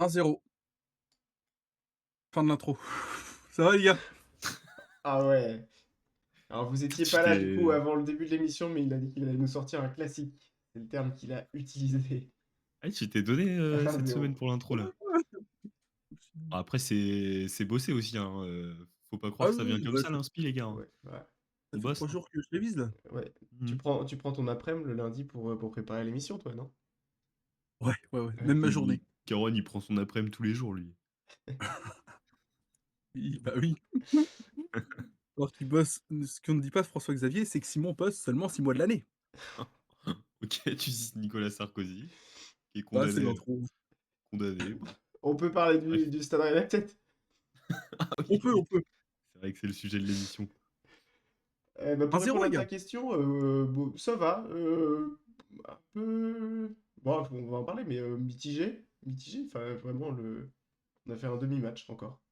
1-0. Fin de l'intro. Ça va les gars? Ah ouais. Alors vous étiez Tu pas là du coup t'es avant le début de l'émission, mais il a dit qu'il allait nous sortir un classique. C'est le terme qu'il a utilisé. tu t'es donné, cette 1-0. semaine pour l'intro là? Après c'est bossé aussi, hein, faut pas croire Ah que ça oui, vient oui, comme bah, ça l'inspi les gars, hein. Ouais, ouais. ça On fait bosse, 3 hein. jours que je révise là. Ouais. Tu Mmh. prends, tu prends ton après-midi le lundi pour préparer l'émission, toi, non? Ouais, ouais, ouais, même Ouais. ma Oui, journée. Caron il prend son après-midi tous les jours lui. Oui, bah oui. Alors qu'il bosse ce qu'on ne dit pas François Xavier, c'est que Simon bosse seulement 6 mois de l'année. OK, tu cites Nicolas Sarkozy, qui est Bah, c'est condamné, l'intro. Bon. bon, On peut parler bref. du Stade Rennais peut-être? Ah On oui, peut, on oui, peut. c'est vrai que c'est le sujet de l'émission. Bah, pour 1-0 répondre les à gars. ta question, bon, ça va. Un peu. Bon, on va en parler, mais mitigé. Mitigé. Enfin, vraiment, on a fait un demi-match encore.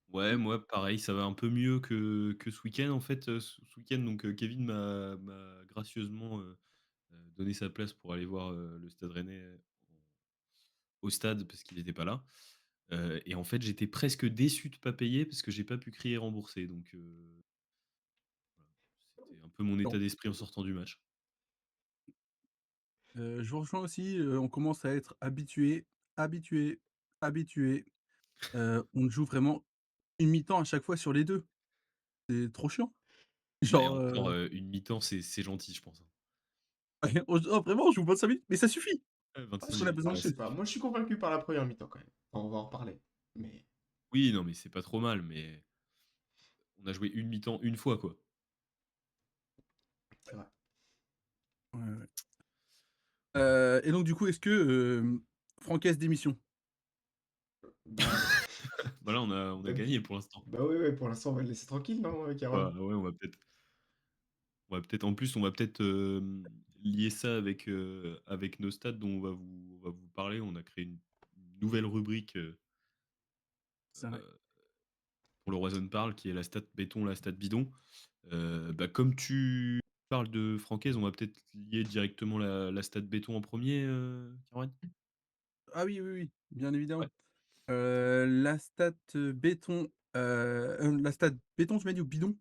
Ouais, moi pareil, ça va un peu mieux que ce week-end en fait, ce week-end donc Kevin m'a gracieusement, donné sa place pour aller voir, le Stade Rennais au stade parce qu'il était pas là, et en fait, j'étais presque déçu de pas payer parce que j'ai pas pu crier rembourser donc c'était un peu mon Non. état d'esprit en sortant du match. Je vous rejoins aussi, on commence à être habitués, habitués, habitués. On joue vraiment une mi-temps à chaque fois sur les 2. C'est trop chiant. Ouais, Genre, encore, une mi-temps, c'est gentil, je pense, hein. oh vraiment, on joue 25 minutes, mais ça suffit! Ouais, Ah, 25 Parce qu'on a minutes, besoin ah, de je ouais, sais ça suite. pas. suffit. Moi, je suis convaincu par la première mi-temps quand même. Enfin, on va en reparler. Mais Oui, non, mais c'est pas trop mal, mais on a joué une mi-temps une fois, quoi. c'est vrai. Ouais, ouais. Et donc du coup, est-ce que, Francaise démission? Bah, Bah, là, on a gagné pour l'instant. bah oui, ouais, pour l'instant, on va le laisser tranquille, non, Bah, Caron? ouais, en plus, on va peut-être, lier ça avec nos stats dont on va vous parler. On a créé une nouvelle rubrique, C'est vrai. pour le Roison Parle, qui est la stat béton, la stat bidon. Bah, comme tu parles de Francaise, on va peut-être lier directement la stat béton en premier, Caroline? Ah oui, oui, oui, bien Ouais. évidemment. La stat, la stat béton, tu m'as dit ou bidon?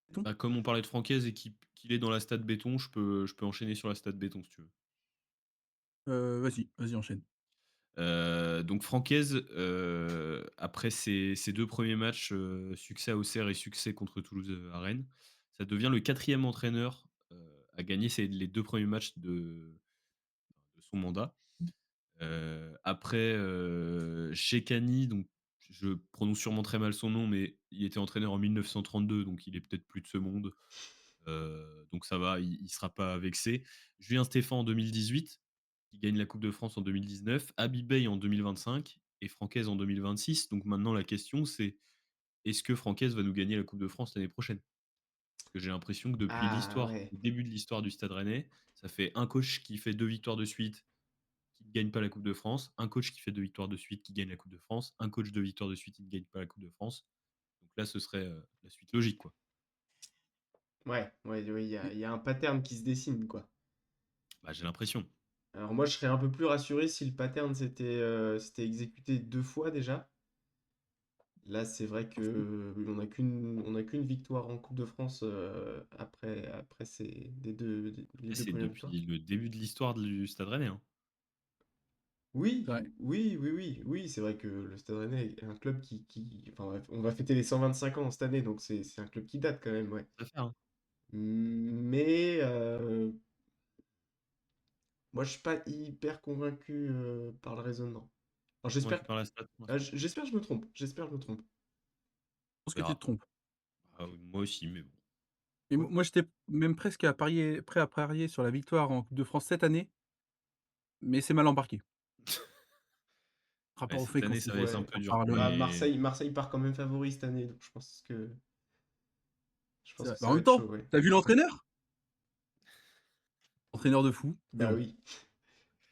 Béton? Bah, comme on parlait de Francaise et qu'il est dans la stat béton, je peux enchaîner sur la stat béton, si tu veux. Vas-y, vas-y enchaîne. Donc Francaise, après ses 2 premiers matchs, succès à Auxerre et succès contre Toulouse, à Rennes, ça devient le quatrième entraîneur, à gagner les 2 premiers matchs de son mandat. Après, Chekani, donc je prononce sûrement très mal son nom, mais il était entraîneur en 1932, donc il est peut-être plus de ce monde. Donc ça va, il sera pas vexé. Julien Stéphan en 2018, qui gagne la Coupe de France en 2019, Habib Beye en 2025 et Francaise en 2026. Donc maintenant la question c'est: est-ce que Francaise va nous gagner la Coupe de France l'année prochaine? Parce que j'ai l'impression que depuis Ah l'histoire, ouais. le début de l'histoire du Stade Rennais, ça fait un coach qui fait 2 victoires de suite, qui ne gagne pas la Coupe de France, un coach qui fait 2 victoires de suite, qui gagne la Coupe de France, un coach 2 victoires de suite, qui ne gagne pas la Coupe de France. Donc là, ce serait, la suite logique, quoi. Ouais, ouais, ouais, Et il y a un pattern qui se dessine, quoi. Bah, j'ai l'impression. Alors moi, je serais un peu plus rassuré si le pattern s'était exécuté 2 fois déjà. Là, c'est vrai que on a qu'une victoire en Coupe de France après les Après, deux c'est premières victoires. depuis le début de l'histoire du Stade Rennais, hein. c'est Oui, vrai. oui, oui, oui, oui, c'est vrai que le Stade Rennais est un club enfin, on va fêter les 125 ans cette année, donc c'est un club qui date quand même, ouais. Ça fait, hein. Mais moi, je suis pas hyper convaincu par le raisonnement. Alors, Convaincu par la stat, pour l'instant? j'espère que je me trompe. J'espère que je me trompe. Je pense On que tu te verra. trompes. Ah oui, moi aussi, mais bon. Et Ouais. moi j'étais même presque à parier prêt à parier sur la victoire en Coupe de France cette année, mais c'est mal embarqué. Ouais, Rapport au cette fait qu'on année, s'est ça va dit être un Ouais. peu en dur, parallèle. Bah, mais Marseille part quand même favori cette année, donc je C'est pense vrai. que Bah, ça en va même être chaud, temps, ouais. tu as vu l'entraîneur? Entraîneur de fou, mais Bah bon. oui,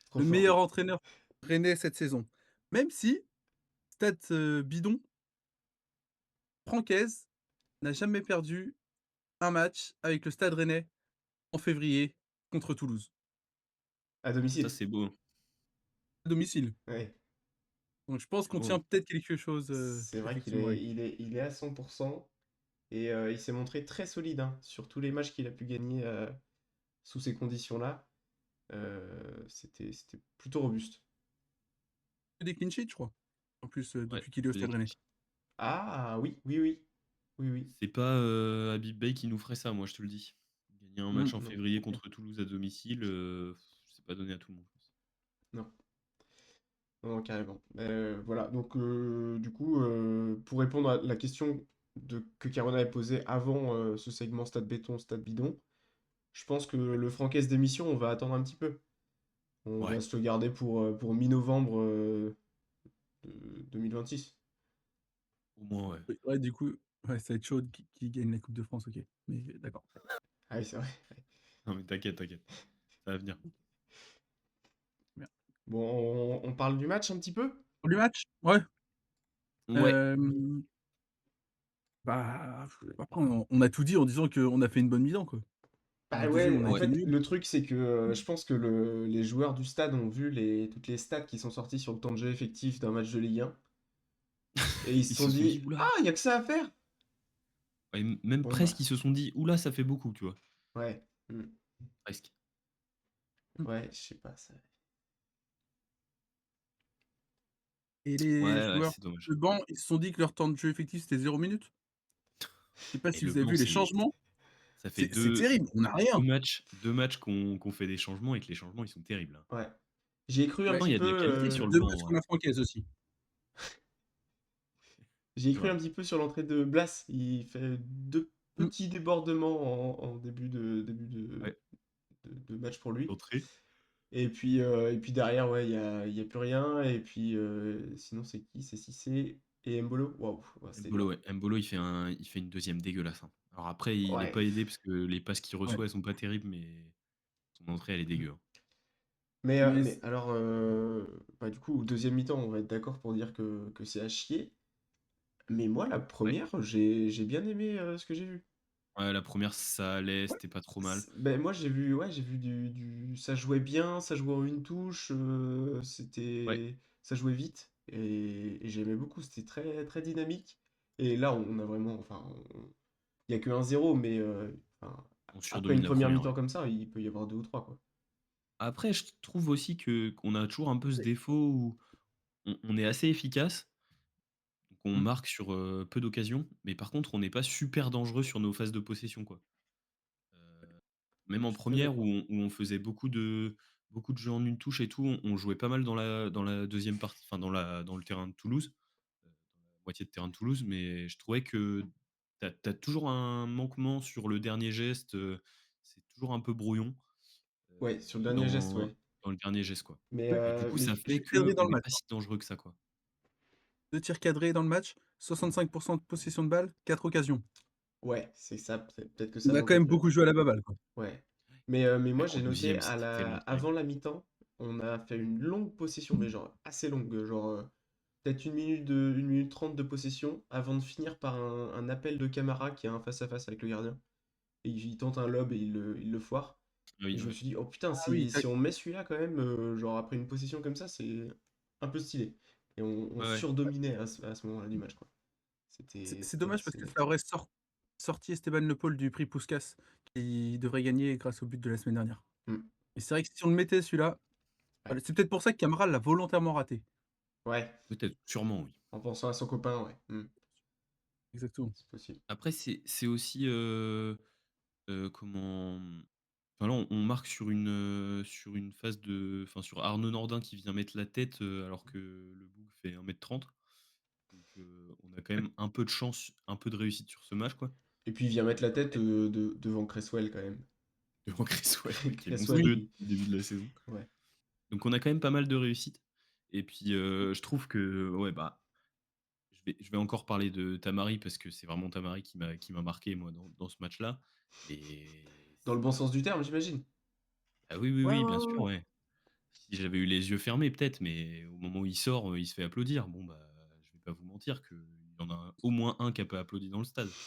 trop Le fort meilleur lui. entraîneur rennais cette saison. Même si, stats, bidon, Francaise n'a jamais perdu un match avec le Stade Rennais en février contre Toulouse. À ça, domicile. c'est beau. À domicile. Ouais. Donc je pense qu'on tient Bon, peut-être quelque chose, c'est vrai qu'il effectivement, est, ouais. il est à 100% et il s'est montré très solide hein, sur tous les matchs qu'il a pu gagner sous ces conditions-là. C'était plutôt robuste. Que des clean sheets, je crois. En plus, Ouais, depuis qu'il est au que des Stade clean Rennais. Ah ah, oui, oui, oui. Oui, oui. C'est pas, Habib Beye qui nous ferait ça, moi je te le dis. Gagner un match en Non, février OK. contre Toulouse à domicile, c'est pas donné à tout le monde, je pense. non, non, carrément. Voilà, donc du coup, pour répondre à la question que Caroline avait posée avant ce segment Stade Béton, Stade Bidon, je pense que le francaise d'émission, on va attendre un petit peu. On va Ouais, se le garder pour mi-novembre 2026. au moins, ouais. Oui, ouais, du coup, ouais, ça va être chaud qui gagne la Coupe de France, OK. Mais d'accord. Ah oui, c'est vrai. Non mais t'inquiète, t'inquiète, ça va venir. Bien. Bon, on parle du match un petit peu? Pour le match? Ouais. Ouais, Hem, Bah, après on a tout dit en disant qu'on a fait une bonne mi-temps, quoi. Bah La deuxième, ouais, on a en été ouais, fait, nuls. le truc, c'est que je pense que les joueurs du stade ont vu toutes les stats qui sont sorties sur le temps de jeu effectif d'un match de Ligue 1 et ils se ils sont se sont dit: dit: «Ouh «Ah, là!» il y a que ça à faire!» Ouais, même Bon presque bah, ils se sont dit: «Ouh là, ça fait beaucoup», tu vois? ouais, Presque. Mmh. ouais, je sais pas, ça. Et les Ouais, ouais, joueurs c'est dommage. de banc, ils se sont dit que leur temps de jeu effectif, c'était 0 minutes? Je sais pas Et si le vous avez banc, vu les c'est changements, ça fait c'est 2 terrible, on a 2 rien. matchs 2 matchs qu'on fait des changements et que les changements, ils sont terribles, hein. Ouais. J'y ai cru un Ouais, Pourtant, petit il y a de peu, la qualité sur le 2 banc, matchs en contre vrai. la Francaise aussi. j'y ai C'est cru vrai. un petit peu sur l'entrée de Blas. Il fait 2 Mmh. petits débordements en début Ouais, de match pour lui. d'entrée. Et puis derrière, ouais, il y a plus rien. Et puis sinon, c'est qui? C'est Cissé et Mbolo. Waouh, ouais, c'était Embolo, dur. ouais. Embolo, il fait une deuxième dégueulasse, hein. Alors après, il est Ouais. pas aidé parce que les passes qu'il Ouais. reçoit, elles sont pas terribles, mais son entrée, elle est Mmh. dégueu, hein. Mais Mais alors, bah, du coup, au deuxième mi-temps, on va être d'accord pour dire que c'est à chier. Mais moi, la Ouais. première, j'ai bien aimé ce que j'ai vu. Ouais, la première, ça allait, c'était pas trop mal. Ben, moi, j'ai vu, ouais, j'ai vu ça jouait bien, ça jouait en une touche, Ouais, ça jouait vite. Et j'aimais beaucoup, c'était très, très dynamique. Et là, on a vraiment, enfin, il y a que 1-0, mais enfin, on après une surdomine la première première, mi-temps ouais. comme ça, il peut y avoir deux ou trois, quoi. Après, je trouve aussi que qu'on a toujours un peu ce oui. défaut où on est assez efficace, donc on Mmh. marque sur, peu d'occasions, mais par contre, on n'est pas super dangereux sur nos phases de possession, quoi. Même en Je suis très première d'accord. où on faisait beaucoup de jeux en une touche et tout, on jouait pas mal dans la deuxième partie, enfin dans le terrain de Toulouse, dans la moitié de terrain de Toulouse, mais je trouvais que tu as toujours un manquement sur le dernier geste, c'est toujours un peu brouillon, Ouais, sur le dernier geste, dans ouais. dans le dernier geste, quoi. Et du coup, Mais ça Je fait suis cadré dans qu'on le n'est match, pas hein. si dangereux que ça, quoi. 2 tirs cadrés dans le match, 65 de possession de balle, 4 occasions. ouais, c'est ça, peut-être que ça On a quand même m'embête. beaucoup joué à la baballe, quoi. Ouais. Mais moi, Ouais, en j'ai noté deuxième, c'était tellement avant terrible. la mi-temps, on a fait une longue possession, mais genre assez longue, genre peut-être une minute 30 de possession, avant de finir par un appel de Camara qui a un face-à-face avec le gardien. Et il tente un lob et il le foire. Et Oui, je me ouais. suis dit, oh putain, Ah oui, si on met celui-là quand même, genre après une possession comme ça, c'est un peu stylé. Et on Ouais, ouais. surdominait à ce moment-là du match, quoi. c'est C'était dommage parce que assez. ça aurait sorti Esteban Le Paul du prix Puskás, qui devrait gagner grâce au but de la semaine dernière. Hmm, Et c'est vrai que si on le mettait celui-là, ouais. c'est peut-être pour ça que Camara l'a volontairement raté. Ouais, Peut-être, sûrement, oui. en pensant à son copain, ouais. Exactement. C'est possible. Après, c'est aussi, comment, enfin, là, on marque sur une phase de enfin, sur Arnaud Nordin qui vient mettre la tête, alors que le bouc fait 1,30 m. Donc, on a quand Ouais. même un peu de chance, un peu de réussite sur ce match, quoi. Et puis il vient mettre la tête Et devant Cresswell quand même. devant Cresswell, ouais, qui est Cresswell, monstrueux depuis le début de la saison. ouais. Donc on a quand même pas mal de réussite et puis, je trouve que, ouais, bah, je vais encore parler de Tamari parce que c'est vraiment Tamari qui m'a marqué, moi, dans ce match-là. Et Dans le bon sens du terme, j'imagine. ah oui, oui, Ouais, oui, ouais, bien ouais, sûr, ouais. ouais. Si j'avais eu les yeux fermés, peut-être, mais au moment où il sort, il se fait applaudir. Bon, bah, je vais pas vous mentir qu'il y en a au moins un qui a pas applaudi dans le stade.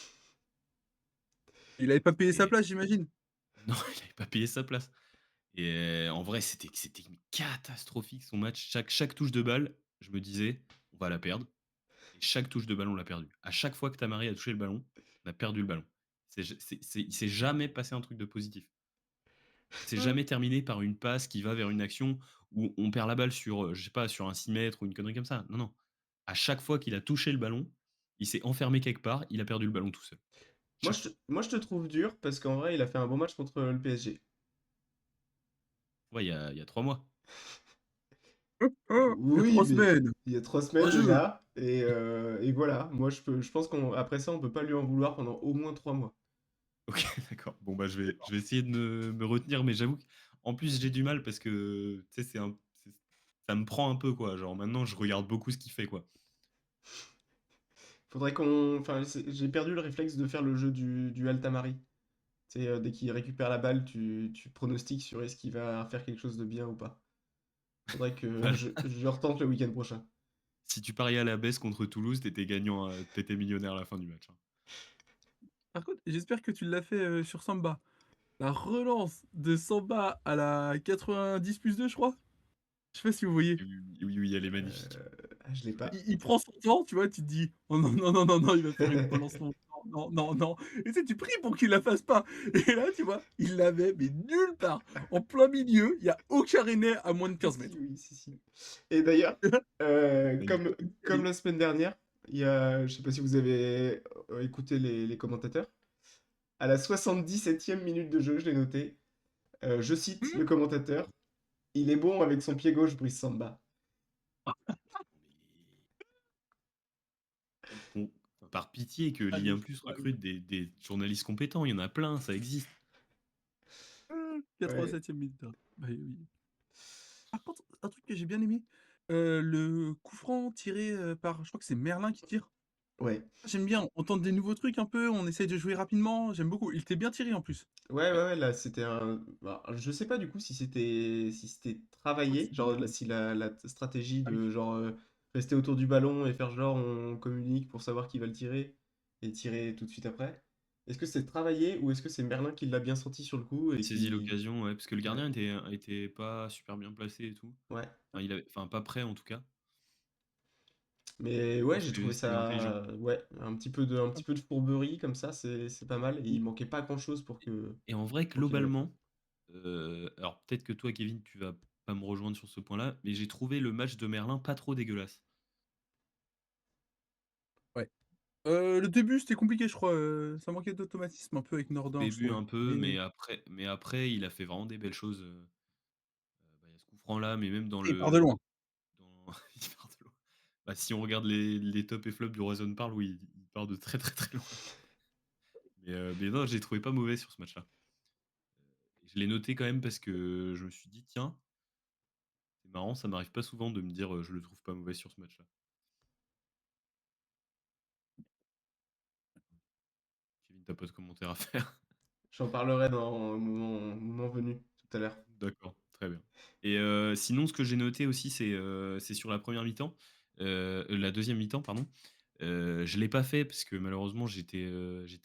Il avait pas payé sa Et place, j'imagine? non, il avait pas payé sa place. Et en vrai, c'était catastrophique son match. Chaque touche de balle, je me disais: «On va la perdre» et chaque touche de ballon, on l'a perdue. À chaque fois que Tamari a touché le ballon, on a perdu le ballon. Il s'est jamais passé un truc de positif. C'est jamais terminé par une passe qui va vers une action où on perd la balle sur, je sais pas, sur un 6 mètres ou une connerie comme ça. Non, non. À chaque fois qu'il a touché le ballon, il s'est enfermé quelque part, il a perdu le ballon tout seul. Chaque fois. Moi, je te trouve dur parce qu'en vrai, il a fait un bon match contre le PSG. Ouais, il y a 3 mois. Il y a Oui, 3 mais semaines, il y a 3 semaines 3 jeux. déjà, et voilà. Moi, je pense qu'après ça, on peut pas lui en vouloir pendant au moins 3 mois. OK, d'accord. Bon, bah, je vais essayer de me retenir, mais j'avoue qu'en plus, j'ai du mal parce que, tu sais, ça me prend un peu, quoi. Genre, maintenant, je regarde beaucoup ce qu'il fait, quoi. Faudrait enfin, j'ai perdu le réflexe de faire le jeu du Altamari. Tu sais, dès qu'il récupère la balle, tu pronostiques sur est-ce qu'il va faire quelque chose de bien ou pas. Faudrait que Voilà. je retente le week-end prochain. Si tu pariais à la baisse contre Toulouse, t'étais gagnant, tu millionnaire à la fin du match, hein. Par contre, j'espère que tu l'as fait, sur Samba. La relance de Samba à la 90+2, je crois? Je sais pas si vous voyez? Oui, oui, oui, elle est magnifique. Euh, je l'ai pas. Il prend son temps, tu vois? Tu te dis: «Oh non, non, non, non, non, il va faire une relance non, non, non, non, non» et tu sais, tu pries pour qu'il la fasse pas et là, tu vois? Il l'avait, mais nulle part, en plein milieu, il y a aucun rennais à moins de Si, 15 si, mètres. oui, si, si. Et d'ailleurs, Magnifique. comme la semaine dernière, je sais pas si vous avez écouté les commentateurs, à la 77e minute de jeu, je l'ai noté, je cite le commentateur, il est bon avec son pied gauche, Brice Samba. Qu'on Enfin, par pitié que Ah, Ligue 1+ recrute des journalistes compétents, il y en a plein, ça existe. Ouais, 87e minute, hein. Bah oui. Par contre, un truc que j'ai bien aimé, le coup franc tiré, par je crois que c'est Merlin qui tire. ouais. J'aime bien, on tente des nouveaux trucs un peu, on essaye de jouer rapidement, j'aime beaucoup. Il était bien tiré en plus. Ouais, ouais, Ouais, ouais, là, c'était un. Bah, je sais pas du coup si c'était Je crois que travaillé, c'est genre si la stratégie ah oui. de genre rester autour du ballon et faire genre on communique pour savoir qui va le tirer et tirer tout de suite après. Est-ce que c'est travaillé ou est-ce que c'est Merlin qui l'a bien senti sur le coup il et saisit qui. l'occasion, ouais, parce que le Ouais, gardien était pas super bien placé et tout. ouais. Enfin, pas prêt en tout cas. Mais Non, ouais, j'ai trouvé c'était intelligent. ça. Ouais, un petit peu de fourberie comme ça, c'est pas mal. Et il manquait pas grand-chose Et en vrai, pour qu'il marque. globalement, alors peut-être que toi, Kevin, tu vas pas me rejoindre sur ce point-là, mais j'ai trouvé le match de Merlin pas trop dégueulasse. Ouais. Le début, c'était compliqué, je crois, ça manquait d'automatisme un peu avec Au Nordin, je début trouvais. un peu, Mais mais après, il a fait vraiment des belles choses, bah, il y a ce coup franc là, mais même dans il part de le loin. dans il part de loin. Bah, si on regarde les tops et flops du Horizon Parle, oui, il part de très, très, très loin. Mais non, j'ai trouvé pas mauvais sur ce match-là. Et je l'ai noté quand même parce que je me suis dit: «Tiens, c'est marrant, ça m'arrive pas souvent de me dire, je le trouve pas mauvais sur ce match-là». Kevin, tu pas de commentaire à faire? J'en parlerai dans au moment venu tout à l'heure. D'accord, très bien. Et sinon, ce que j'ai noté aussi, c'est sur la première mi-temps, la deuxième mi-temps, pardon. Je l'ai pas fait parce que malheureusement, j'étais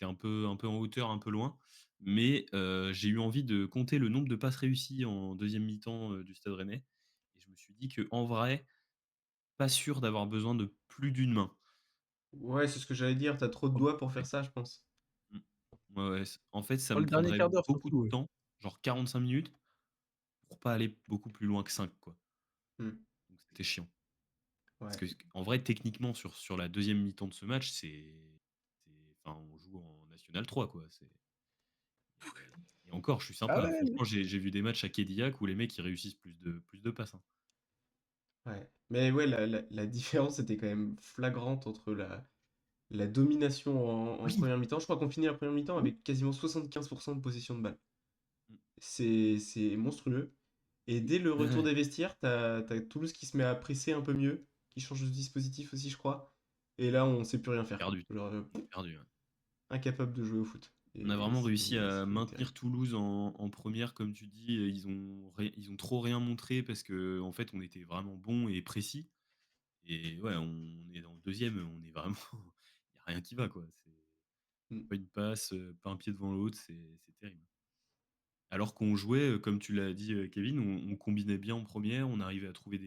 un peu en hauteur, un peu loin. Mais j'ai eu envie de compter le nombre de passes réussies en deuxième mi-temps, du Stade Rennais et je me suis dit que en vrai, pas sûr d'avoir besoin de plus d'une main. Ouais, c'est ce que j'allais dire, t'as trop de doigts pour faire Ouais. ça, je pense. Mmh. Ouais, ouais, en fait, ça Dans me le dernier prendrait quart d'heure beaucoup de surtout, ouais. temps, genre 45 minutes, pour pas aller beaucoup plus loin que 5, quoi. Hmm. Donc c'était chiant. Parce Ouais. que en vrai, techniquement, sur la deuxième mi-temps de ce match, enfin, on joue en National 3, quoi. Et encore, je suis Ah sympa. ouais! Franchement, j'ai vu des matchs à Quédillac où les mecs, ils réussissent plus de passes, hein. Ouais. Mais ouais, la différence était quand même flagrante entre la domination en Oui. première mi-temps. Je crois qu'on finit la première mi-temps avec quasiment 75% de possession de balle. Mmh. C'est monstrueux. Et dès le retour des vestiaires, t'as Toulouse qui se met à presser un peu mieux, qui change de dispositif aussi, je crois. Et là, on sait plus rien faire, quoi. Perdu. Genre, On est perdu, ouais. incapable de jouer au foot. On a Et vraiment réussi à c'était terrible. maintenir Toulouse en 1re, comme tu dis, ils ont trop rien montré parce qu'en fait, on était vraiment bons et précis et ouais, on est dans le deuxième, on est vraiment il y a rien qui va, quoi. C'est Mm. pas une passe, pas un pied devant l'autre, c'est terrible. Alors qu'on jouait, comme tu l'as dit, Kevin, on combinait bien en première, on arrivait à trouver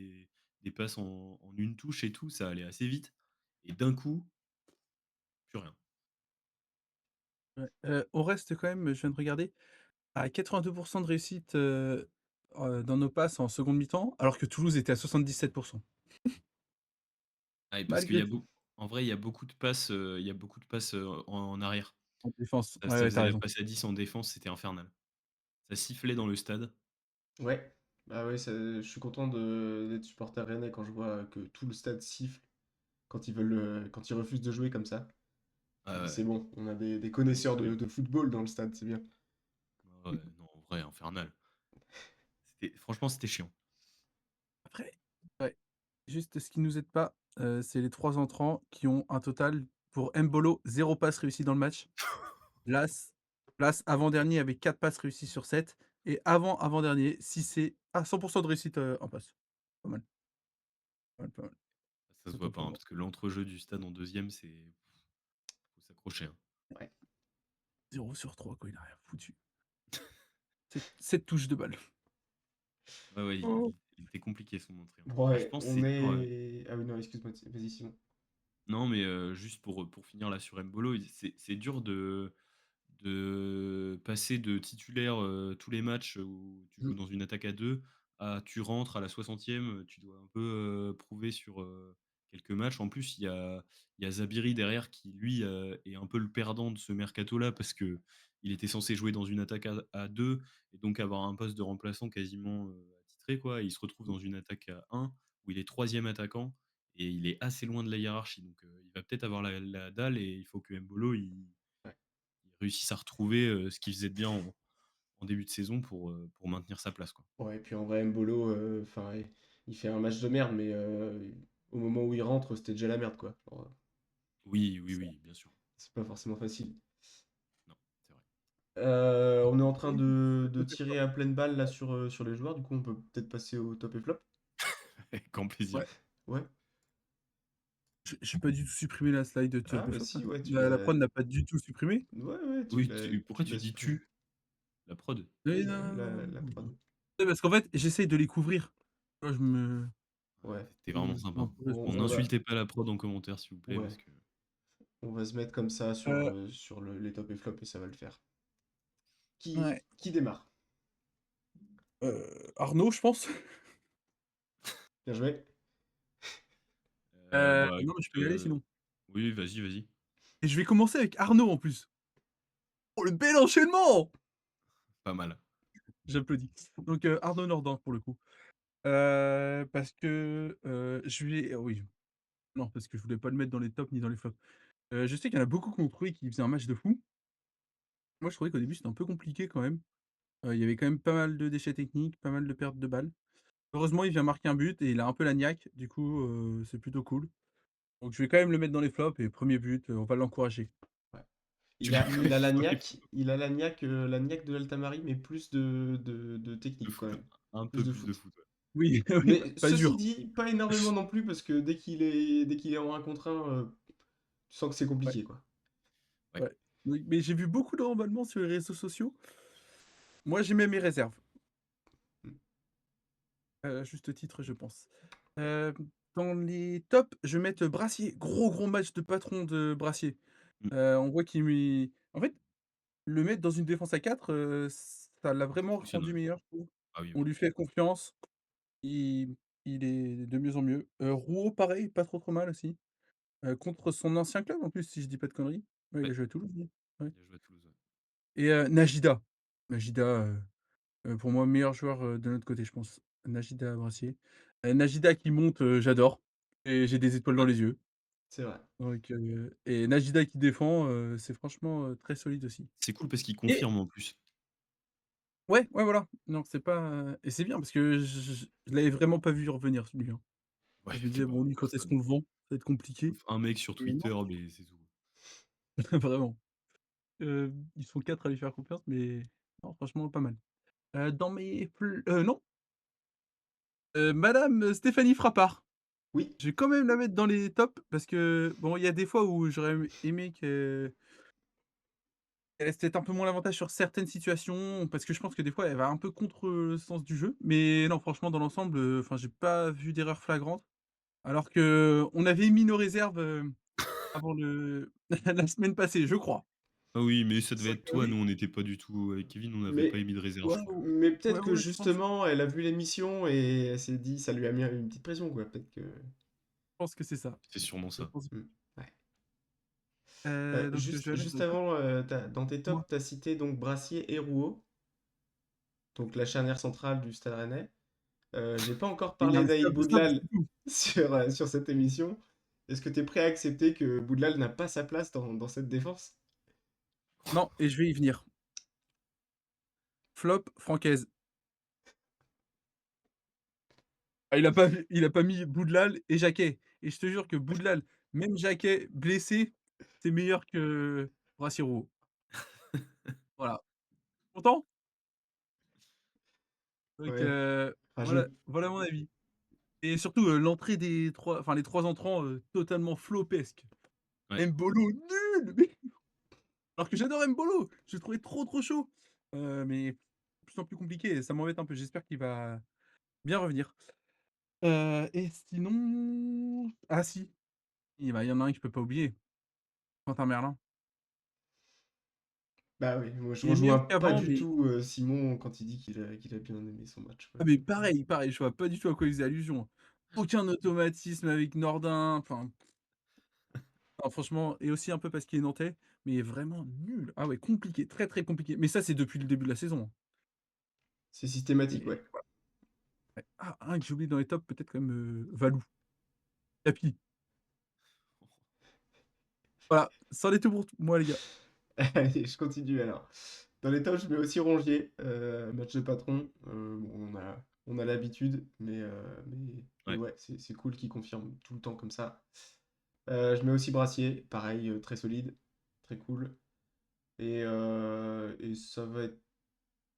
des des passes en une touche et tout, ça allait assez vite et d'un coup, plus rien. Ouais, on reste quand même, je viens de regarder, à 82 de réussite, dans nos passes en seconde mi-temps, alors que Toulouse était à 77. Ah et parce qu'il y Malgré a tout. en vrai, il y a beaucoup de passes, il y a beaucoup de passes, en arrière. En défense. Ça Ouais, ça ouais, tu faisait la raison. passe à 10 en défense, c'était infernal. Ça sifflait dans le stade. Ouais. Bah ouais, je suis content d'être supporter rennais quand je vois que tout le stade siffle quand quand ils refusent de jouer comme ça. Je me Ah dis, ouais, c'est bon, on a des connaisseurs de football dans le stade, c'est bien. ouais, ouais, non, en vrai, infernal. Franchement, c'était chiant. Après ouais, juste ce qui nous aide pas, c'est les 3 entrants qui ont un total pour Embolo 0 passe réussie dans le match. Las Las avant-dernier avec 4 passes réussies sur 7 et avant-avant-dernier, Cissé à 100 de réussite, en passe. Pas mal, pas mal, pas mal. Ça se Autant voit pas, pour hein, moi. parce que l'entrejeu du stade en deuxième, c'est faut s'accrocher, hein. Ouais. 0 sur 3 quoi, il a rien foutu. 7 touches de balle. Ouais, ouais, Oh. il était compliqué son entrée, hein. Ah, je Ouais, pense que on c'est dur, est... Ah oui, non, excuse-moi, vas-y Simon. non, mais juste pour finir là sur Embolo, c'est dur de passer de titulaire, tous les matchs où tu joues Mmh. dans une attaque à 2 à tu rentres à la 60e, tu dois un peu, prouver sur, quelques matchs. En plus, il y a Zabiri derrière qui lui, est un peu le perdant de ce mercato-là parce que il était censé jouer dans une attaque à 2 et donc avoir un poste de remplaçant quasiment, attitré quoi. Et il se retrouve dans une attaque à 1 où il est troisième attaquant et il est assez loin de la hiérarchie donc il va peut-être avoir la dalle et il faut que Embolo Ouais. il réussisse à retrouver, ce qu'il faisait de bien en début de saison pour maintenir sa place, quoi. Ouais, et puis en vrai, Mbolo, enfin, il fait un match de merde, mais au moment où il rentre, c'était déjà la merde, quoi. Alors, Oui, oui, c'est oui, bien sûr. c'est pas forcément facile. Non, c'est vrai. On est en train de tirer à pleine balle là sur les joueurs, du coup on peut peut-être passer au top et flop. Avec grand plaisir. Ouais, Ouais. j'ai pas du tout supprimé la slide de Ah top et bah flop là. si, ouais, La prod n'a pas du tout supprimé? Ouais, ouais, Oui, tu pourquoi tu l'as dis supprimé. «tu»? La prod? Oui, Oui, non, non, non, la non. prod. Ouais, parce qu'en fait, j'essaye de les couvrir. Tu vois, je me Ouais, Ouais. tu vraiment je sympa, un hein. peu On, Bon, on va, n'insultez pas la prod en commentaire, s'il vous plaît, parce ouais, que on va se mettre comme ça heu, sur les top et flop et ça va le faire. ouais, Qui démarre? Arnaud, je pense. Bien joué. bah, Non, mais écoute, je peux y aller sinon. oui, vas-y, vas-y. Et je vais commencer avec Arnaud en plus. Oh le bel enchaînement! Pas mal. J'applaudis. Donc, Arnaud Nordin pour le coup. Parce que, je vais oui, non, parce que je voulais pas le mettre dans les tops ni dans les flops. Je sais qu'il y en a beaucoup qui ont trouvé qu'il faisait un match de fou. Moi, je trouvais qu'au début, c'était un peu compliqué quand même. Il y avait quand même pas mal de déchets techniques, pas mal de pertes de balles. Heureusement, il vient marquer un but et il a un peu la niaque, du coup, c'est plutôt cool. Donc je vais quand même le mettre dans les flops et premier but, on va l'encourager. Ouais. Tu l'as quand même dans les Il a la niaque de l'Altamari, mais plus de de technique quand foot, même. un Plus peu de plus de foot. foot, ouais. Oui, oui, Mais pas ceci dur. dit, pas énormément non plus, parce que dès qu'il est en 1 contre 1, tu sens que c'est Ouais, compliqué, quoi. Ouais. ouais. Oui, mais j'ai vu beaucoup de remballements sur les réseaux sociaux. Moi, j'ai mis mes réserves, Mm. à juste titre, je pense. Hem, Dans les tops, je vais mettre Brassier. Gros, gros match de patron de Brassier. Mmh. On voit qu'il met en fait, le mettre dans une défense à 4, ça l'a Ça vraiment fonctionne, rendu ouais. meilleur, je trouve. Ah oui, On oui. lui fait confiance, il il est de mieux en mieux. Rouault, pareil, pas trop, trop mal aussi. Contre son ancien club en plus, si je dis pas de conneries. Ouais, il a Ouais, joué à Toulouse, lui. Ouais. il a joué à Toulouse, ouais. Et Najida. Najida, pour moi, meilleur joueur, de notre côté, je pense. Najida Brassier. Najida qui monte, j'adore et j'ai des étoiles dans Ouais, les yeux. C'est vrai. Donc et Najida qui défend, c'est franchement, très solide aussi. c'est cool parce qu'il Et confirme en plus. ouais, ouais, voilà. Non, c'est pas, et c'est bien parce que je l'avais vraiment pas vu revenir celui-là. Ouais, Je me c'est disais: pas «Bon, lui, quand est-ce personne. qu'on le vend? Ça va être compliqué». Sauf un mec sur Et non, Twitter, mais c'est tout. vraiment. Ils sont 4 à lui faire confiance, mais non, franchement, pas mal. Dans mes non, madame Stéphanie Frappart. Oui, Je vais quand même la mettre dans les tops parce que bon, il y a des fois où j'aurais aimé qu'elle laisse peut-être un peu moins l'avantage sur certaines situations, parce que je pense que des fois, elle va un peu contre le sens du jeu. Mais non, franchement, dans l'ensemble, enfin, j'ai pas vu d'erreur flagrante. Alors qu'on avait mis nos réserves, avant le la semaine passée, je crois. Ah oui, mais ça devait C'est être toi, nous Oui, on n'était pas du tout avec Kevin, on n'avait pas mais émis de réserve, ouais, je crois. mais ouais, peut-être que ouais, je pense justement, elle a vu l'émission et elle s'est dit ça lui a mis une petite pression, quoi. Peut-être que que c'est ça. C'est sûrement Je ça. pense mmh, ouais. donc je vais mettre Juste dans les tops. avant, dans tes Dis-moi? tops, tu as cité donc Brassier et Rouault, donc la charnière centrale du Stade Rennais. J'ai pas encore Il y a parlé un d'Aïd stop de stop, Boudlal c'est tout. sur cette émission. Est-ce que tu es prêt à accepter que Boudlal n'a pas sa place dans cette défense? Non, et je vais y venir. Flop, Francaise. Ah, il a pas mis Boudlal et Jacquet, et je te jure que Boudlal, même Jacquet blessé, c'est meilleur que Brassiro. Voilà. Content? Donc Ouais. Enfin, je voilà mon avis, et surtout, l'entrée des 3, enfin les 3 entrants, totalement flopesques. Ouais. Embolo nul! Mais alors que j'adore Embolo! Je le trouvais trop, trop chaud, mais de plus en plus compliqué et ça m'embête un peu. J'espère qu'il va bien revenir. Et sinon, ah si, il y en a un que je peux pas oublier, Quentin Merlin. Bah oui, moi je Il est meilleur rejoins pas qu'avant, du mais tout Simon quand il dit qu'il a bien aimé son match, quoi. ah mais pareil, pareil, je vois pas du tout à quoi il faisait allusion. Aucun automatisme avec Nordin, enfin, non franchement, et aussi un peu parce qu'il est nantais, mais vraiment nul. Ah ouais, compliqué, très, très compliqué. Mais ça, c'est depuis le début de la saison, hein. C'est systématique, Et ouais. voilà, ouais. Ah, un que j'ai oublié dans les tops, peut-être quand même, Valou, Capi. Voilà, c'en est tout pour moi les gars. Allez, je continue alors. Dans les tops, je mets aussi Rongier, match de patron. Bon, on a l'habitude, mais Ouais. ouais, c'est cool qu'il confirme tout le temps comme ça. Je mets aussi Brassier, pareil, très solide, très cool. Et ça va être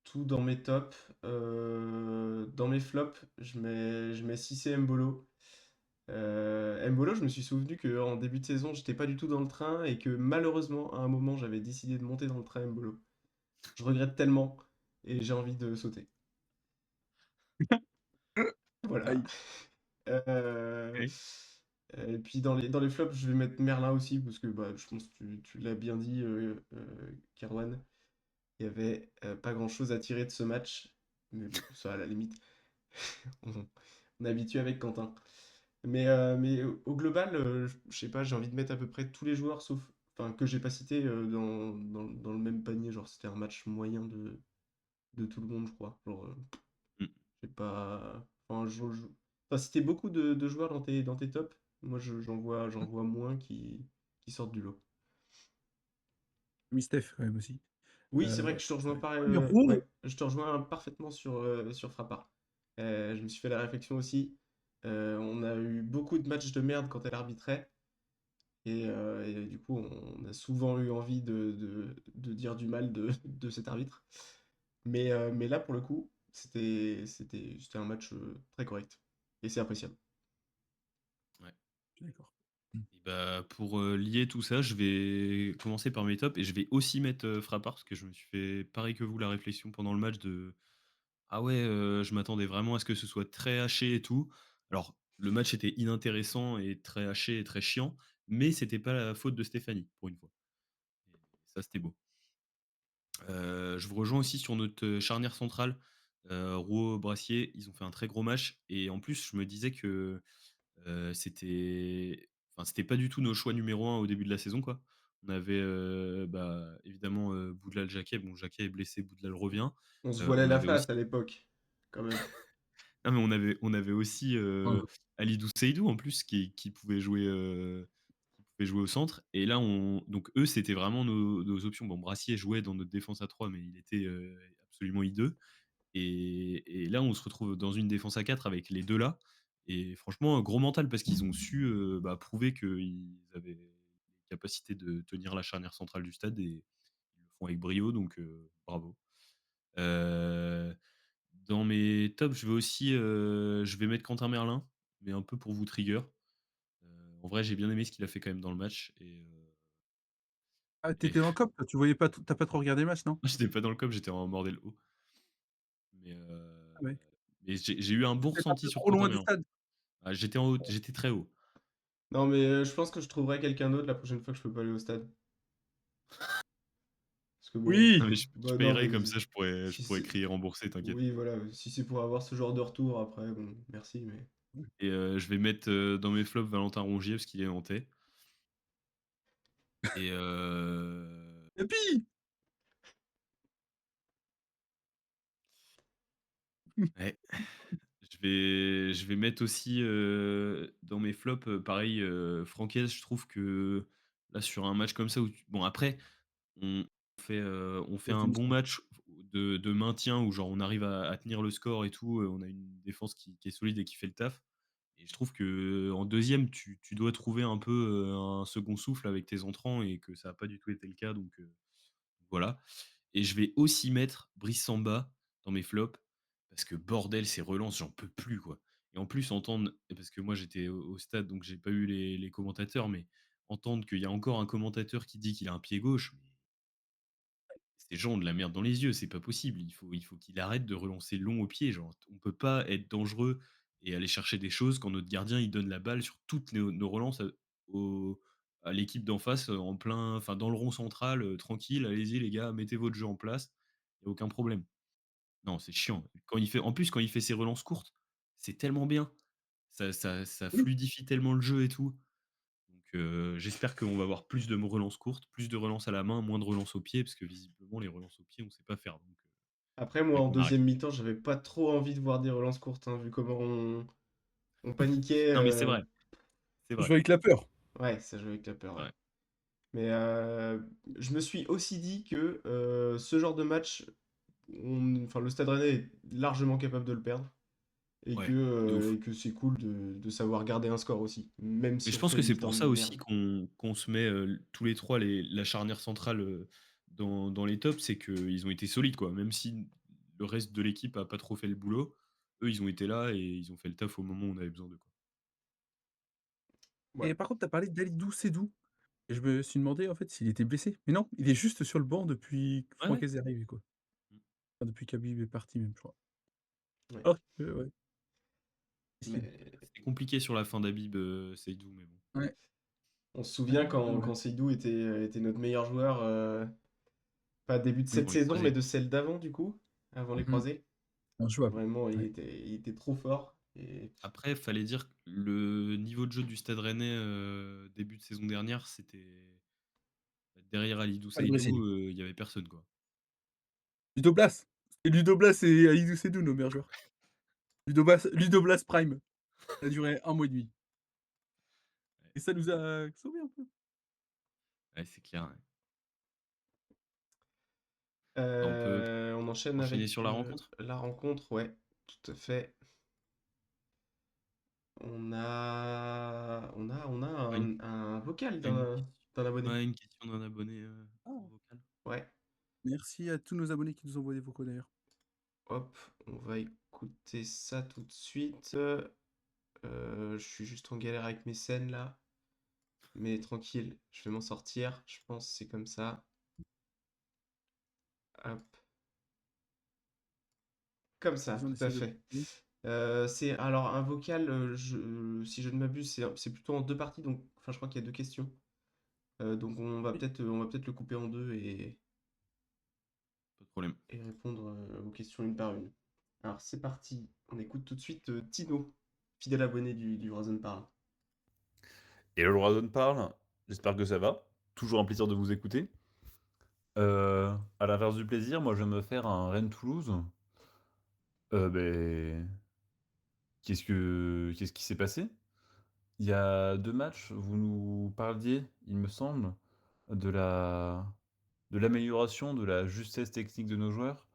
tout dans mes tops. Dans mes flops, je mets Cissé Mbolo. Mbolo, je me suis souvenu qu'en début de saison, j'étais pas du tout dans le train et que malheureusement, à un moment, j'avais décidé de monter dans le train Mbolo. Je regrette tellement et j'ai envie de sauter. Voilà. Aïe. Euh, OK. et puis dans les flops, je vais mettre Merlin aussi parce que bah, je pense que tu l'as bien dit, Kerwan. Il y avait pas grand-chose à tirer de ce match. Mais bon, ça à la limite, on, on est habitué avec Quentin. Mais au global, je sais pas, j'ai envie de mettre à peu près tous les joueurs sauf, enfin, que j'ai pas cités dans le même panier. Genre, c'était un match moyen de tout le monde, je crois. Genre, Mmh. j'ai pas. Enfin, t'as cité beaucoup de joueurs dans tes tops. Moi, j'en vois moins qui sortent du lot. Mistef quand même aussi. Oui, c'est vrai que je te rejoins Ouais. pas. Mais Ouais, Roux! je te rejoins parfaitement sur Frappard. Je me suis fait la réflexion aussi. On a eu beaucoup de matchs de merde quand elle arbitrait. Et du coup, on a souvent eu envie de dire du mal de cet arbitre. Mais là, pour le coup, c'était un match très correct. Et c'est appréciable. Ouais. Je suis d'accord. Mmh. Et bah, pour, lier tout ça, je vais commencer par mes tops et je vais aussi mettre, Frappard parce que je me suis fait pareil que vous la réflexion pendant le match de: «Ah ouais, je m'attendais vraiment à ce que ce soit très haché et tout». Alors, le match était inintéressant et très haché et très chiant, mais c'était pas la faute de Stéphanie, pour une fois, et ça, c'était beau. Je vous rejoins aussi sur notre, charnière centrale, Rouault-Brassier. Ils ont fait un très gros match et en plus, je me disais que, c'était pas du tout nos choix numéro un au début de la saison, quoi. On avait, bah, évidemment, Boudlal-Jacquet. Bon, Jacquet est blessé, Boudlal revient. On se voilait On la avait aussi face à l'époque, quand même. non, mais on avait aussi, Mmh. Halidou Seydou en plus qui pouvait jouer au centre et là donc eux, c'était vraiment nos options. Bon, Brassier jouait dans notre défense à 3 mais il était, absolument hideux et là, on se retrouve dans une défense à 4 avec les 2 là et franchement, gros mental parce qu'ils ont su, bah, prouver qu'ils avaient les capacités de tenir la charnière centrale du stade et ils le font avec brio donc bravo. Heu, Dans mes tops, je vais mettre Quentin Merlin, mais un peu pour vous trigger. En vrai, j'ai bien aimé ce qu'il a fait quand même dans le match et Ah, tu Et étais dans le COP, toi, tu voyais pas t tu pas trop regardé le match, non? j'étais pas dans le COP, j'étais en bordel haut. Mais, Ah ouais. j'ai eu un bon Peut-être un ressenti peu sur trop loin du Quentin. stade? Ah, j'étais en haut, j'étais très haut. Non, mais je pense que je trouverai quelqu'un d'autre la prochaine fois que je peux pas aller au stade. Parce que bon, Oui! Non, mais je bah non, payerais mais comme ça, je si pourrais c'est, crier rembourser, t'inquiète. oui, voilà, si c'est pour avoir ce genre de retour après, bon, merci, mais. Et je vais mettre, dans mes flops Valentin Rongier parce qu'il est nantais et Et puis ouais, je vais mettre aussi, dans mes flops, pareil, Francaise, je trouve que là, sur un match comme ça où bon après, on on fait Il a un tenu bon son match de maintien où genre on arrive à tenir le score et tout, on a une défense qui est solide et qui fait le taf et je trouve qu'en deuxième, tu dois trouver un peu, un second souffle avec tes entrants et que ça a pas du tout été le cas donc voilà. Et je vais aussi mettre Brice Samba dans mes flops parce que bordel, ces relances, j'en peux plus, quoi. Et en plus, entendre parce que moi j'étais au stade, donc j'ai pas eu les commentateurs, mais entendre qu'il y a encore un commentateur qui dit qu'il a un pied gauche, mais ces gens ont de la merde dans les yeux, c'est pas possible. Il faut qu'il arrête de relancer long au pied, genre, on peut pas être dangereux et aller chercher des choses quand notre gardien, il donne la balle sur toutes nos relances au à l'équipe d'en face, en plein enfin, dans le rond central, tranquille: «Allez-y les gars, mettez votre jeu en place, il y a aucun problème». Non, c'est chiant. Quand il fait ses relances courtes, c'est tellement bien. Ça oui. fluidifie tellement le jeu et tout. Donc j'espère qu'on va avoir plus de relances courtes, plus de relances à la main, moins de relances au pied, parce que visiblement les relances au pied, on sait pas faire, donc Après, moi, faudrait en qu'on arrête. deuxième mi-temps, j'avais pas trop envie de voir des relances courtes, hein, vu comment on paniquait. Non mais c'est vrai, c'est Je vrai, vais avec la peur. Ouais, ça jouait avec la peur, c'est ouais. vrai. Mais je me suis aussi dit que ce genre de match, enfin, le Stade Rennais est largement capable de le perdre. Ouais, de Et ouf. que c'est cool de savoir garder un score aussi, même Mais si je on pense fait que une c'est mi-temps pour de ça aussi merde. qu'on se met, tous les 3 la charnière centrale, dans les tops, c'est qu'ils ont été solides, quoi. Même si le reste de l'équipe a pas trop fait le boulot, eux, ils ont été là et ils ont fait le taf au moment où on avait besoin d'eux, quoi. Ouais. Et par contre, tu as parlé d'Alidou Sedou et je me suis demandé, en fait, s'il était blessé. Mais non, il est juste sur le banc depuis que Ouais, ouais. Francaise est arrivé, quoi. Mmh. Enfin, depuis qu'Habib est parti même, je crois. Ouais. Alors que ouais, possible. Mais C'était compliqué sur la fin d'Habib, Seydou, mais bon. Ouais. on se Ouais, souvient ouais, ouais. quand Seydou était notre meilleur joueur, pas début de Oui. cette Pour les saison, mais croisés. de celle d'avant, du coup, avant les Mmh. croisés. Injouable. Vraiment, Ouais. il était trop fort. Et Après, fallait dire que le niveau de jeu du Stade Rennais, début de saison dernière, c'était derrière Alidou Pas le Brésil. Seydou, il y avait personne, quoi. Ludo Blas. Et Ludo Blas et Alidou Sedou, nos meilleurs joueurs. Ludo Blas Prime. Ça a duré 1 mois et demi Ouais, et ça nous a sauvés un peu. ouais, c'est clair, ouais. Bah, on peut on enchaîne enchaîner sur avec la rencontre? la rencontre, ouais, tout à fait. On a Ouais, un vocal une question d'un abonné. ouais, une question d'un abonné, en Ah! vocal. Ouais, Merci à tous nos abonnés qui nous envoient des vocaux d'ailleurs. hop, on va écouter ça tout de suite. Je suis juste en galère avec mes scènes là, mais tranquille, je vais m'en sortir. Je pense que c'est comme ça. Hop, comme ça, Vas-y, on tout à essaie de fait. trouver. C'est alors un vocal, si je ne m'abuse, c'est plutôt en deux parties, donc enfin je crois qu'il y a deux questions. Donc Oui. on va peut-être le couper en deux Pas de problème. et répondre aux questions une par une. Alors c'est parti, on écoute tout de suite Tino, fidèle abonné du Horizon Parle. Et le Horizon parle, j'espère que ça va. Toujours un plaisir de vous écouter. À l'inverse du plaisir, moi je viens de me faire un Rennes-Toulouse. Ben, qu'est-ce qui s'est passé? Il y a 2 matchs, vous nous parliez, il me semble, de la de l'amélioration de la justesse technique de nos joueurs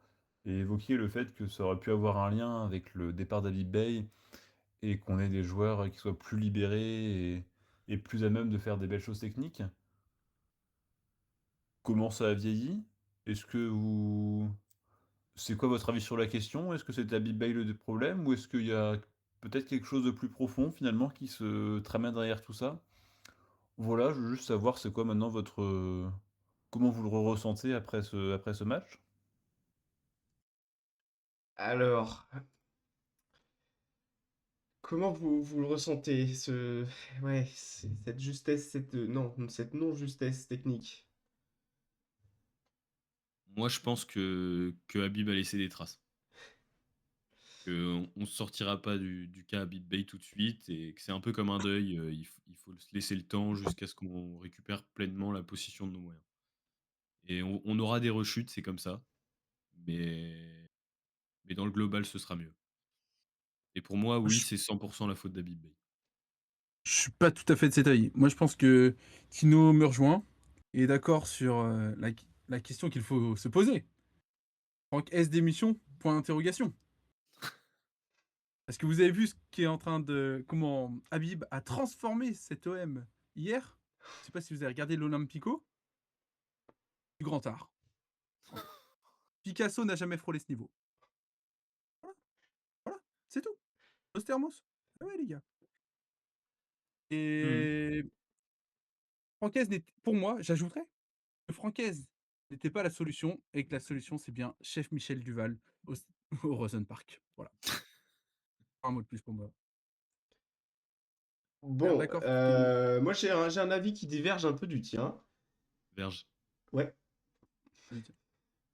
et évoquiez le fait que ça aurait pu avoir un lien avec le départ d'Habib Beye et qu'on ait des joueurs qui soient plus libérés et plus à même de faire des belles choses techniques. Comment ça a vieilli? Est-ce que vous c'est quoi votre avis sur la question? Est-ce que c'était Habib Beye le problème ou est-ce qu'il y a peut-être quelque chose de plus profond finalement qui se tramène derrière tout ça? Voilà, je veux juste savoir c'est quoi maintenant comment vous le ressentez après ce match? Alors, comment vous le ressentez? Ouais, cette justesse, non, cette non-justesse technique. Moi, je pense que Habib a laissé des traces. Qu'on ne sortira pas du cas Habib Beye tout de suite et que c'est un peu comme un deuil, il faut se laisser le temps jusqu'à ce qu'on récupère pleinement la possession de nos moyens. Et on aura des rechutes, c'est comme ça, mais dans le global, ce sera mieux. Et pour moi, oui, Je c'est 100 la faute d'Habib Beye. je suis pas tout à fait de cet avis. Moi, je pense que Tino me rejoint et est d'accord sur, la question qu'il faut se poser. Franck S démission? Point d'interrogation. Est-ce que vous avez vu ce qui est en train de comment Habib a transformé cet OM hier? Je sais pas si vous avez regardé l'Olympico, du grand art. Voilà. Picasso n'a jamais frôlé ce niveau. Voilà, c'est tout. Ostermos. Ah ouais, les gars. Mmh. Et Francaise pour moi, j'ajouterais que Francaise n'était pas la solution et que la solution, c'est bien Chef Michel Duval au au Rosen Park. Voilà. Un mot de plus pour moi. Bon, D'accord que moi j'ai un avis qui diverge un peu du tien. Verge. Ouais.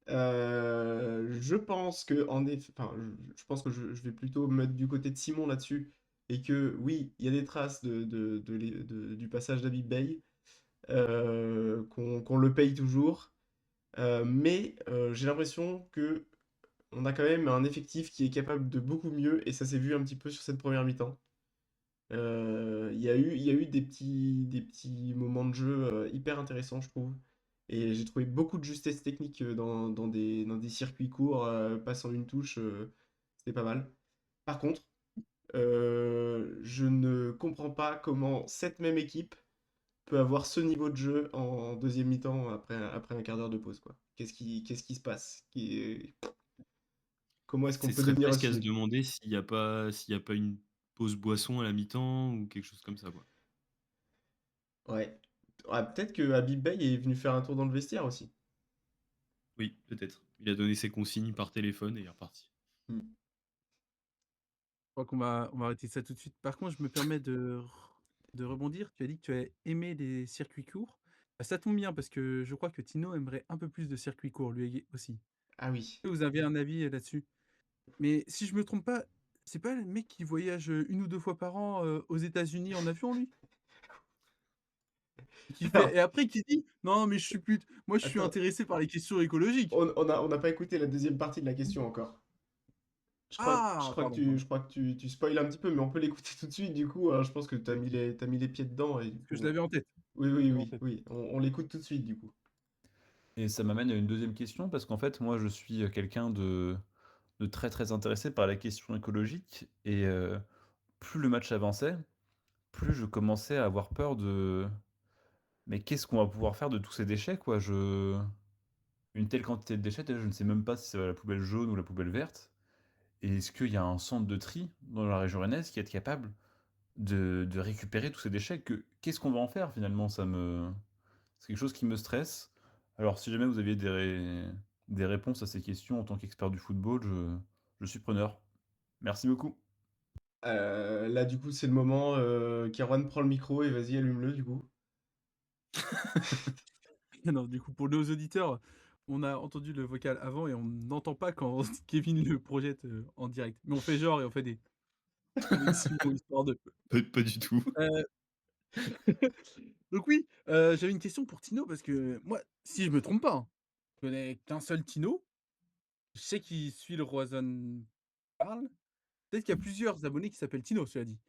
Je pense que en eff enfin, je pense que je vais plutôt me mettre du côté de Simon là-dessus et que oui, il y a des traces du passage d'Habib Beye, qu'on le paye toujours, mais j'ai l'impression que on a quand même un effectif qui est capable de beaucoup mieux et ça s'est vu un petit peu sur cette première mi-temps. Il y a eu des petits moments de jeu hyper intéressants, je trouve. Et j'ai trouvé beaucoup de justesse technique dans des circuits courts, passant une touche, c'était pas mal. Par contre, je ne comprends pas comment cette même équipe peut avoir ce niveau de jeu en deuxième mi-temps après un quart d'heure de pause, quoi. Qu'est-ce qui se passe? Comment est-ce qu'on Ce peut serait devenir presque aussi à se nul? demander s'il y a pas une pause boisson à la mi-temps ou quelque chose comme ça, quoi. Ouais. Ah, peut-être que Habib Beye est venu faire un tour dans le vestiaire aussi. Oui, peut-être. Il a donné ses consignes par téléphone et il est reparti. Hmm. Je crois qu'on va arrêter ça tout de suite. Par contre, je me permets de rebondir. Tu as dit que tu as aimé les circuits courts. Bah, ça tombe bien parce que je crois que Tino aimerait un peu plus de circuits courts, lui aussi. Ah oui. Vous avez un avis là-dessus? Mais si je me trompe pas, c'est pas le mec qui voyage 1 ou 2 fois par an, aux États-Unis en avion, lui? Et qui fait Alors, et après qui dit: «Non, mais moi, je suis attends, intéressé par les questions écologiques». on n'a pas écouté la deuxième partie de la question encore. Ah! Pardon, Je pardon. crois que tu spoil un petit peu, mais on peut l'écouter tout de suite, du coup, je pense que t'as mis les pieds dedans, et du Parce que coup, je l'avais en tête. oui, Je oui, l'avais en oui, tête. oui, on l'écoute tout de suite, du coup. Et ça m'amène à une deuxième question parce qu'en fait, moi, je suis, quelqu'un de très, très intéressé par la question écologique et plus le match avançait, plus je commençais à avoir peur de: «Mais qu'est-ce qu'on va pouvoir faire de tous ces déchets, quoi?» Une telle quantité de déchets, déjà, je ne sais même pas si ça va à la poubelle jaune ou la poubelle verte. Et est-ce qu'il y a un centre de tri dans la région rennaise qui est capable de récupérer tous ces déchets? Qu'est-ce qu'on va en faire finalement? C'est quelque chose qui me stresse. Alors si jamais vous aviez des réponses à ces questions en tant qu'expert du football, je suis preneur. Merci beaucoup. Là, du coup, c'est le moment, qu'Erwan prend le micro et vas-y, allume-le, du coup. Non, du coup, pour nos auditeurs, on a entendu le vocal avant et on n'entend pas quand Kevin le projette, en direct. Mais on fait genre et on fait des avec Simon histoire de Pas du tout. heu, donc oui, j'avais une question pour Tino parce que moi, si je me trompe pas, hein, je connais qu'un seul Tino. Je sais qu'il suit le Roazhon Parle. Peut-être qu'il y a plusieurs abonnés qui s'appellent Tino, cela dit.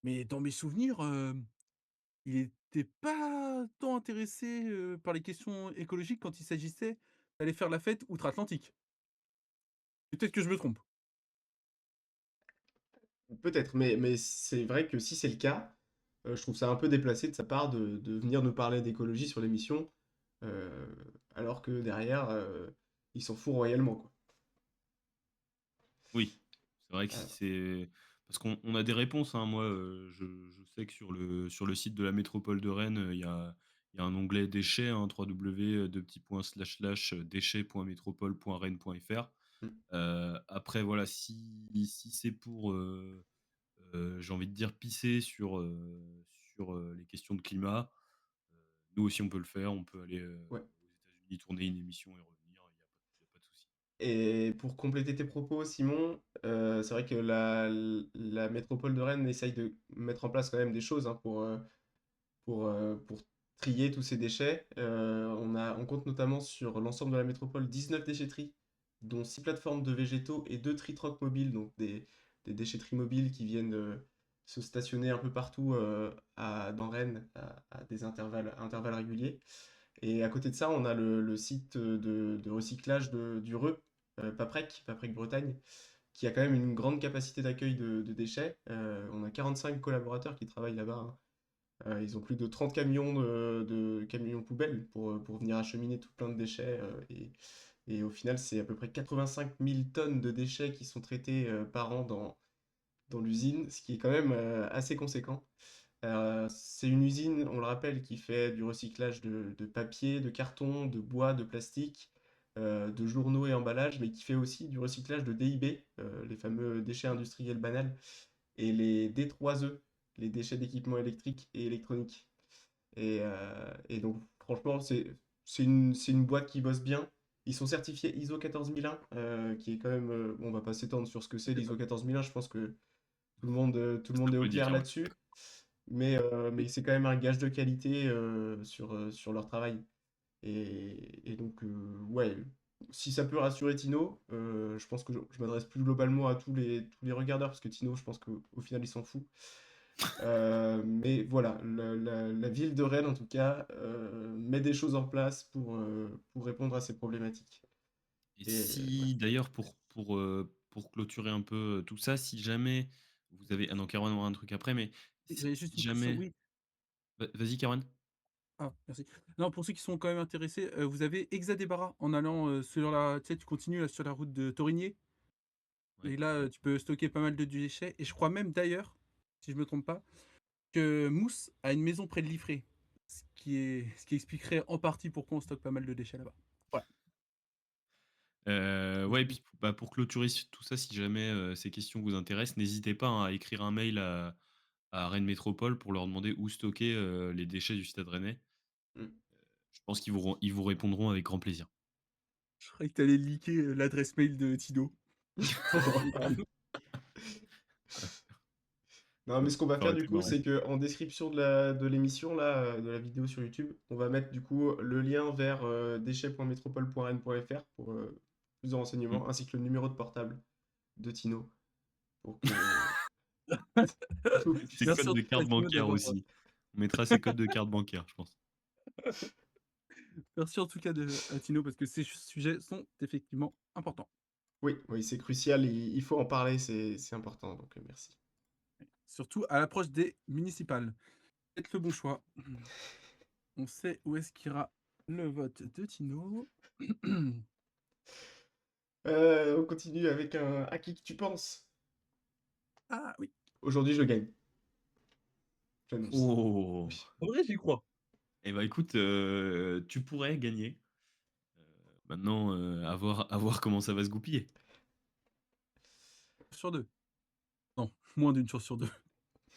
Mais dans mes souvenirs, il était pas tant intéressé, par les questions écologiques quand il s'agissait d'aller faire la fête outre-Atlantique. Peut-être que je me trompe. Peut-être, mais c'est vrai que si c'est le cas, je trouve ça un peu déplacé de sa part de venir nous parler d'écologie sur l'émission, heu, alors que derrière, il s'en fout royalement, quoi. Oui, c'est vrai que si Heu, c'est parce qu'on a des réponses, hein. Moi, je sais que sur le site de la métropole de Rennes, il y a il y a un onglet déchets, hein, www.déchets.métropole.rennes.fr. Mm. Après voilà, si c'est pour, j'ai envie de dire pisser sur les questions de climat, nous aussi on peut le faire. On peut aller, Ouais. aux États-Unis, tourner une émission et revenir, il y a pas de souci. Et pour compléter tes propos, Simon, c'est vrai que la métropole de Rennes essaye de mettre en place quand même des choses hein, pour trier tous ces déchets. On compte notamment sur l'ensemble de la métropole 19 déchetteries, dont 6 plateformes de végétaux et 2 tri-trocs mobiles, donc des déchetteries mobiles qui viennent se stationner un peu partout dans Rennes à des intervalles réguliers. Et à côté de ça, on a le site de recyclage du Reux, Paprec Bretagne, qui a quand même une grande capacité d'accueil de déchets. On a 45 collaborateurs qui travaillent là-bas, hein. Ils ont plus de 30 camions de camions poubelles pour venir acheminer tout plein de déchets. Et au final, c'est à peu près 85 000 tonnes de déchets qui sont traités par an dans l'usine, ce qui est quand même assez conséquent. C'est une usine, on le rappelle, qui fait du recyclage de papier, de carton, de bois, de plastique, de journaux et emballages, mais qui fait aussi du recyclage de DIB, les fameux déchets industriels banals, et les D3E, les déchets d'équipements électriques et électroniques. Et donc, franchement, c'est une boîte qui bosse bien. Ils sont certifiés ISO 14001, qui est quand même. Bon, on va pas s'étendre sur ce que c'est l'ISO 14001, je pense que tout le monde Ça est peut au le clair dire, ouais. là-dessus. Mais c'est quand même un gage de qualité sur leur travail. Et donc, ouais, si ça peut rassurer Tino, je pense que je m'adresse plus globalement à tous les regardeurs, parce que Tino, je pense qu'au final, il s'en fout. Mais voilà, la ville de Rennes, en tout cas, met des choses en place pour répondre à ces problématiques. Et Et ouais. si d'ailleurs pour clôturer un peu, tout ça, si jamais vous avez ah non, Caroline aura un truc après, mais si J'avais juste une question, jamais oui. vas-y Caroline. Ah, merci. Non, pour ceux qui sont quand même intéressés, vous avez Exadébarras en allant, sur la tu sais, tu continues là sur la route de Torigné Ouais. et là, tu peux stocker pas mal de déchets et je crois même d'ailleurs, si je me trompe pas, que Mousse a une maison près de Liffré. Ce qui expliquerait en partie pourquoi on stocke pas mal de déchets là-bas. Voilà. Ouais et puis bah, pour clôturer tout ça, si jamais, ces questions vous intéressent, n'hésitez pas, hein, à écrire un mail à Rennes Métropole pour leur demander où stocker, les déchets du Stade Rennais. Mm. Je pense qu'ils vous répondront avec grand plaisir. Je croyais que tu allais leaker, l'adresse mail de Tino. Non, mais ce qu'on va Ça faire aurait du été coup, marrant. c'est qu'en description de l'émission, là, de la vidéo sur YouTube, on va mettre du coup le lien vers déchets.métropole.rennes.fr pour plus de renseignements, Mmh. ainsi que le numéro de portable de Tino pour que vous Ses puissiez. Merci codes en de tout cas carte Tino bancaire d'avoir, aussi. On mettra ses codes de carte bancaire, je pense. merci en tout cas à Tino parce que ces sujets sont effectivement importants. Oui, oui, c'est crucial, il faut en parler, c'est important, donc merci. Surtout à l'approche des municipales. Faites le bon choix. On sait où est-ce qu'ira le vote de Tino. On continue avec un à qui que tu penses? Ah oui. Aujourd'hui, je gagne, j'annonce. Oh! Oui. En vrai, j'y crois. Eh bah, écoute, tu pourrais gagner. Heu, Maintenant, à voir comment ça va se goupiller. Sur 2. Non, moins d'une chance sur 2.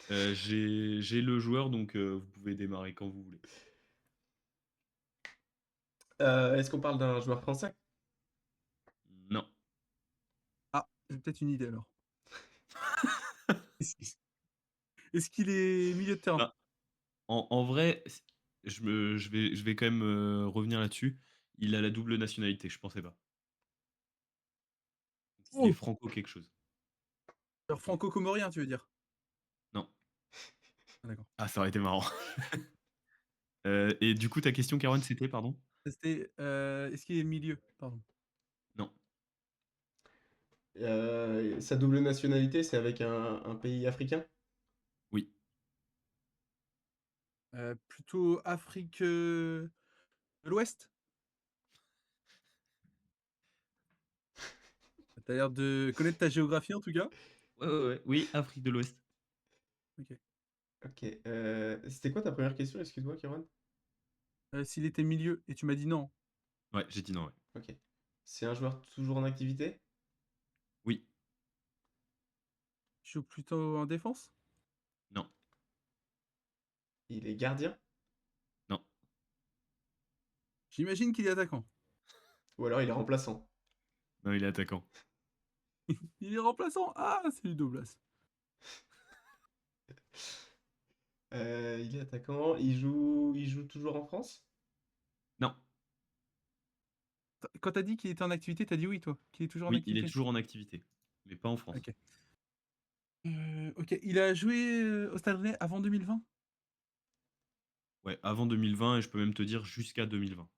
J'ai le joueur donc vous pouvez démarrer quand vous voulez. Est-ce qu'on parle d'un joueur français? Non. Ah, j'ai peut-être une idée alors. Est-ce qu'il est-ce qu'il est milieu de terrain? Bah, en vrai, je vais quand même, revenir là-dessus. Il a la double nationalité, je pensais pas. Il est Oh! franco quelque chose. Alors franco-comorien, tu veux dire? Non. Ah d'accord. Ah, ça aurait été marrant. Et du coup, ta question, Caroline, c'était, pardon? C'était, est-ce qu'il est milieu? Pardon. Non. Sa double nationalité, c'est avec un pays africain? Oui. Plutôt Afrique, de l'Ouest? Tu as l'air de connaître ta géographie en tout cas. Ouais, ouais, ouais. Oui, Afrique de l'Ouest. OK. Ok. C'était quoi ta première question? Excuse-moi, Kiran. S'il était milieu, et tu m'as dit non. Ouais, j'ai dit non, ouais. Ok. C'est un joueur toujours en activité? Oui, Je joue plutôt en défense. non, Il est gardien? non. J'imagine qu'il est attaquant. Ou alors il est remplaçant? Non, il est attaquant. Il est remplaçant. Ah, c'est Ludo Blas. Il est attaquant. Il joue toujours en France? Non. Quand t'as dit qu'il était en activité, t'as dit oui, toi. Qu'il est toujours en Oui, il est activité. toujours en activité, mais pas en France. Ok. Ok. Il a joué au Stade Rennais avant 2020. Ouais, avant 2020 et je peux même te dire jusqu'à 2020.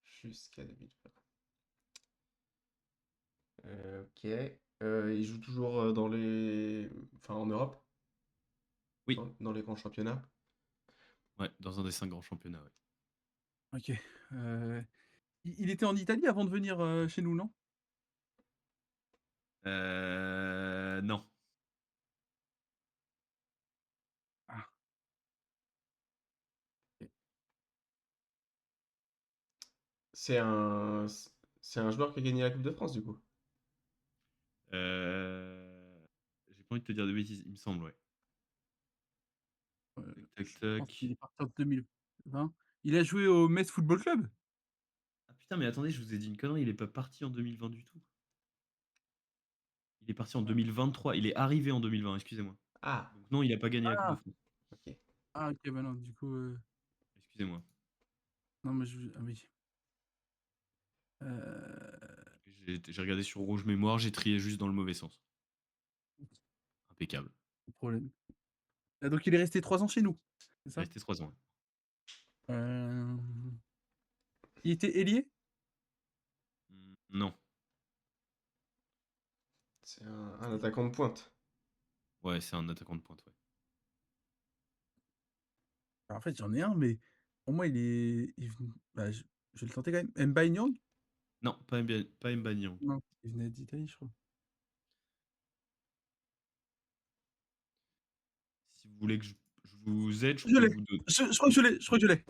Jusqu'à 2020. Ok. Il joue toujours enfin, en Europe, Oui, dans les grands championnats. ouais, dans un des 5 grands championnats, ouais. Ok. Il était en Italie avant de venir chez nous, non? Non. Ah, ok. C'est un, c'est un joueur qui a gagné la Coupe de France, du coup. J'ai pas envie de te dire de bêtises, il me semble, ouais. Tac, Je tac, pense qu'il est tac. parti en 2020. Il a joué au Metz Football Club. Ah putain, mais attendez, je vous ai dit une connerie, il est pas parti en 2020 du tout. Il est parti en 2023, il est arrivé en 2020, excusez-moi. Ah, Donc non, il a pas gagné la Coupe de Ah, France. ok. ah, ok, bah non, du coup, Excusez-moi. non, mais ah oui. Euh, J'ai regardé sur rouge mémoire, j'ai trié juste dans le mauvais sens. Impeccable. problème. Donc il est resté 3 ans chez nous, c'est Il est ça? resté 3 ans. Euh, Il était ailier? Non. C'est un attaquant de pointe. Ouais, c'est un attaquant de pointe, ouais. Alors, en fait, j'en ai un, mais pour moi, bah, je vais le tenter quand même. Mbaye Niang? Non, pas Mbanyang. Non, il venait d'Italie, je crois. Si vous voulez que je vous aide, je Je peux l'ai. vous donner. Je crois que je l'ai. Je crois que je l'ai.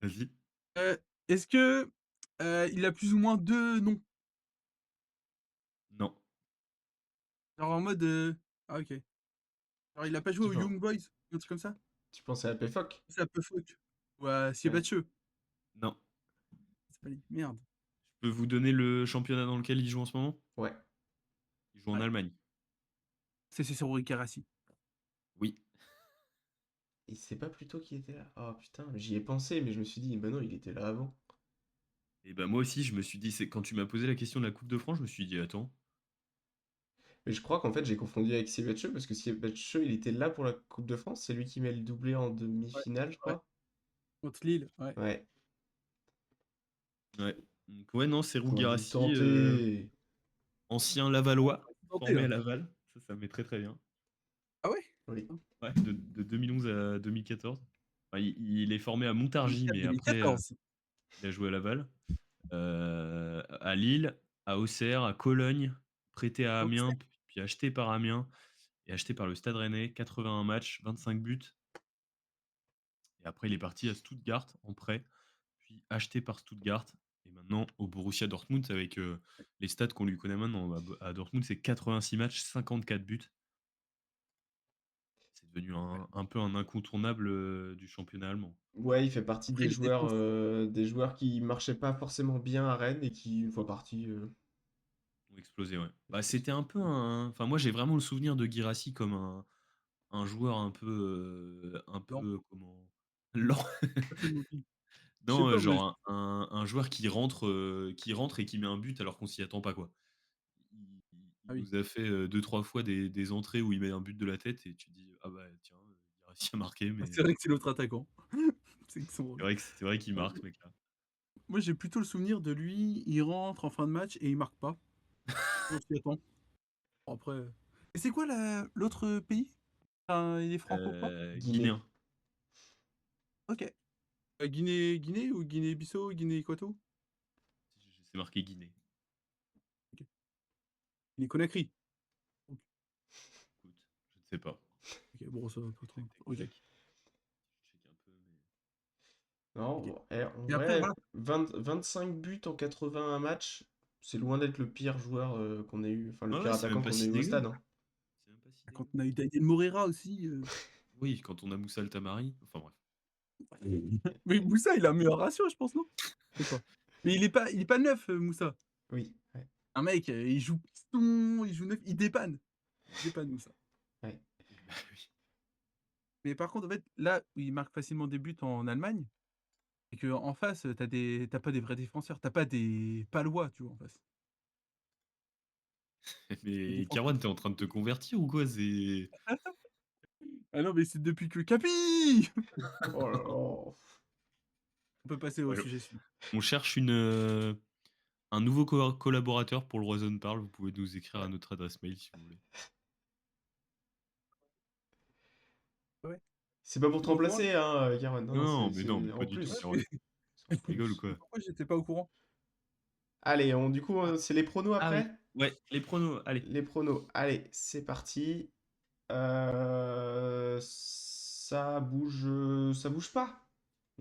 Vas-y. Est-ce que il a plus ou moins 2 noms? Non. Genre en mode. Ah, ok. Alors, il a pas joué Tu aux penses, Young Boys, un truc comme ça? tu pensais à PFOC? C'est un peu folk. Ou à Ouais. Siebatcheux. Non. C'est pas lui. Merde. Je peux vous donner le championnat dans lequel il joue en ce moment? Ouais. Il joue en Ouais. Allemagne. C'est Rui Karassi. Oui. Et c'est pas plutôt qu'il était là? Oh putain, j'y ai pensé, mais je me suis dit, bah non, il était là avant. Et bah moi aussi, je me suis dit, c'est quand tu m'as posé la question de la Coupe de France, je me suis dit, attends. Mais je crois qu'en fait, j'ai confondu avec Siebatcheux, parce que Siebatcheux, il était là pour la Coupe de France. C'est lui qui met le doublé en Ouais. demi-finale, je Ouais. crois. Contre Lille. Ouais. Ouais. Ouais. Donc ouais, non, c'est T'aurais dû le Rougarassi, tenter. ancien Lavallois, Faut tenter, formé à là. Laval. Ça me met très très bien. Ah ouais? Oui. Ouais, de 2011 à 2014. Enfin, il est formé à Montargis, mais après, 2014. il a joué à Laval. À Lille, à Auxerre, à Cologne, prêté à Donc, Amiens, puis acheté par Amiens et acheté par le Stade Rennais. 81 matchs, 25 buts. Et après, il est parti à Stuttgart en prêt, puis acheté par Stuttgart. Et maintenant, au Borussia Dortmund, avec les stats qu'on lui connaît maintenant. À Dortmund, c'est 86 matchs, 54 buts. C'est devenu un peu un incontournable du championnat allemand. Ouais, il fait partie après, des joueurs qui marchaient pas forcément bien à Rennes et qui, une fois partis, Ont explosé, ouais. Bah, explosent. c'était un peu un. Enfin, moi, j'ai vraiment le souvenir de Guirassy comme un joueur un lent. peu, comment. Lent. Je sais Non, pas, mais genre un joueur qui rentre et qui met un but alors qu'on s'y attend pas, quoi. Il ah oui. nous a fait 2-3 fois des entrées où il met un but de la tête et tu te dis, ah bah tiens, Guirassy a marqué, mais C'est vrai que c'est l'autre attaquant. C'est son rôle. c'est vrai qu'il marque, ce mec-là. Moi, j'ai plutôt le souvenir de lui, il rentre en fin de match et il marque pas. On s'y attend. Bon, après. Et c'est quoi l'autre pays? Enfin, il est franco quoi? Guinée. Guinéen. Ok. Guinée ou Guinée-Bissau, Guinée-Équato? C'est marqué Guinée. Ok. Guinée-Conakry. Ok. Écoute, je ne sais pas. Ok. OK, bon, ça va pas trop. Tac, tac, OK. tac. Je check un peu, mais. Non, OK. bon, en Et après, vrai, voilà. 25 buts en 81 matchs, c'est loin d'être le pire joueur qu'on ait eu, enfin le Ouais, pire ouais, c'est attaquant même pas qu'on ait si eu au dégueu. stade, hein. C'est même pas si Quand dégueu. on a eu Daniel Morera aussi. Oui, quand on a Moussa Altamari. Enfin bref. Mais Moussa, il a un meilleur ratio, je pense, non? Je sais pas. Mais il est pas neuf, Moussa. Oui, ouais, Un mec, il joue piston, il joue neuf, il dépanne. Il dépanne, Moussa. ouais. Bah oui. Mais par contre, en fait, là où il marque facilement des buts en Allemagne, c'est qu'en face, t'as pas des vrais défenseurs, t'as pas des Palois, tu vois, en face. Les Mais défenseurs. Caron, t'es en train de te convertir ou quoi? C'est. Ah non, mais c'est depuis que Capi! Oh là là. On peut passer au Ouais, sujet suivant. on cherche un nouveau collaborateur pour le Roison Parle. Vous pouvez nous écrire à notre adresse mail si vous voulez. Ouais. C'est pas pour Tu te pas au courant, là? remplacer, hein, Caron. Non, non, Non, c'est mais non, mais pas en du tout, Ouais, plus. Caron. mais C'est en Tu rigoles ou plus. quoi? pourquoi j'étais pas au courant? Allez, du coup, c'est les pronos Ah oui. après? Ouais, les pronos, allez. Les pronos. Allez, c'est parti. Ça bouge pas.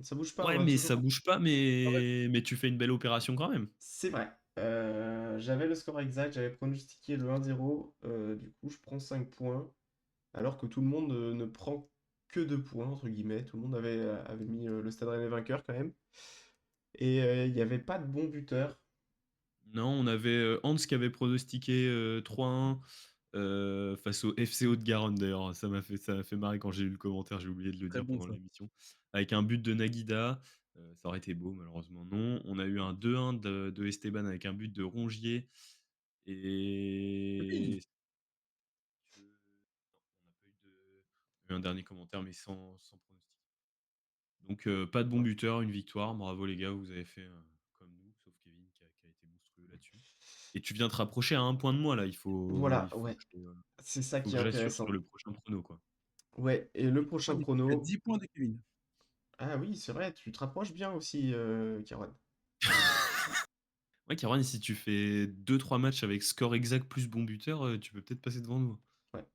Ça bouge pas, on Ouais, a mais toujours. ça bouge pas, Ah ouais. mais tu fais une belle opération quand même. C'est vrai. J'avais le score exact, j'avais pronostiqué le 1-0. Du coup, je prends 5 points. Alors que tout le monde ne prend que 2 points, entre guillemets. Tout le monde avait mis le Stade Rennais vainqueur quand même. Et il n'y avait pas de bon buteur. Non, on avait Hans qui avait pronostiqué 3-1 face au FC Haute-Garonne d'ailleurs. Ça m'a fait marrer quand j'ai lu le commentaire, j'ai oublié de le Très dire bon, pendant ça. l'émission. Avec un but de Nagida, ça aurait été beau, malheureusement non. On a eu un 2-1 de Esteban avec un but de Rongier. Oui. Et. Non, on n'a pas eu de. On a eu un dernier commentaire, mais sans pronostic. Donc, pas de bon buteur, une victoire. Bravo les gars, vous avez fait comme nous, sauf Kevin qui a été monstrueux là-dessus. Et tu viens te rapprocher à un point de moi là. Voilà, Il faut ouais. que C'est ça faut qui que est j'assure sur intéressant. le prochain prono, quoi. Ouais, et le prochain Il est à prono. 10 points de Kevin. Ah oui, c'est vrai, tu te rapproches bien aussi, Caron. Ouais, Caroline, si tu fais 2-3 matchs avec score exact plus bon buteur, tu peux peut-être passer devant nous. Ouais,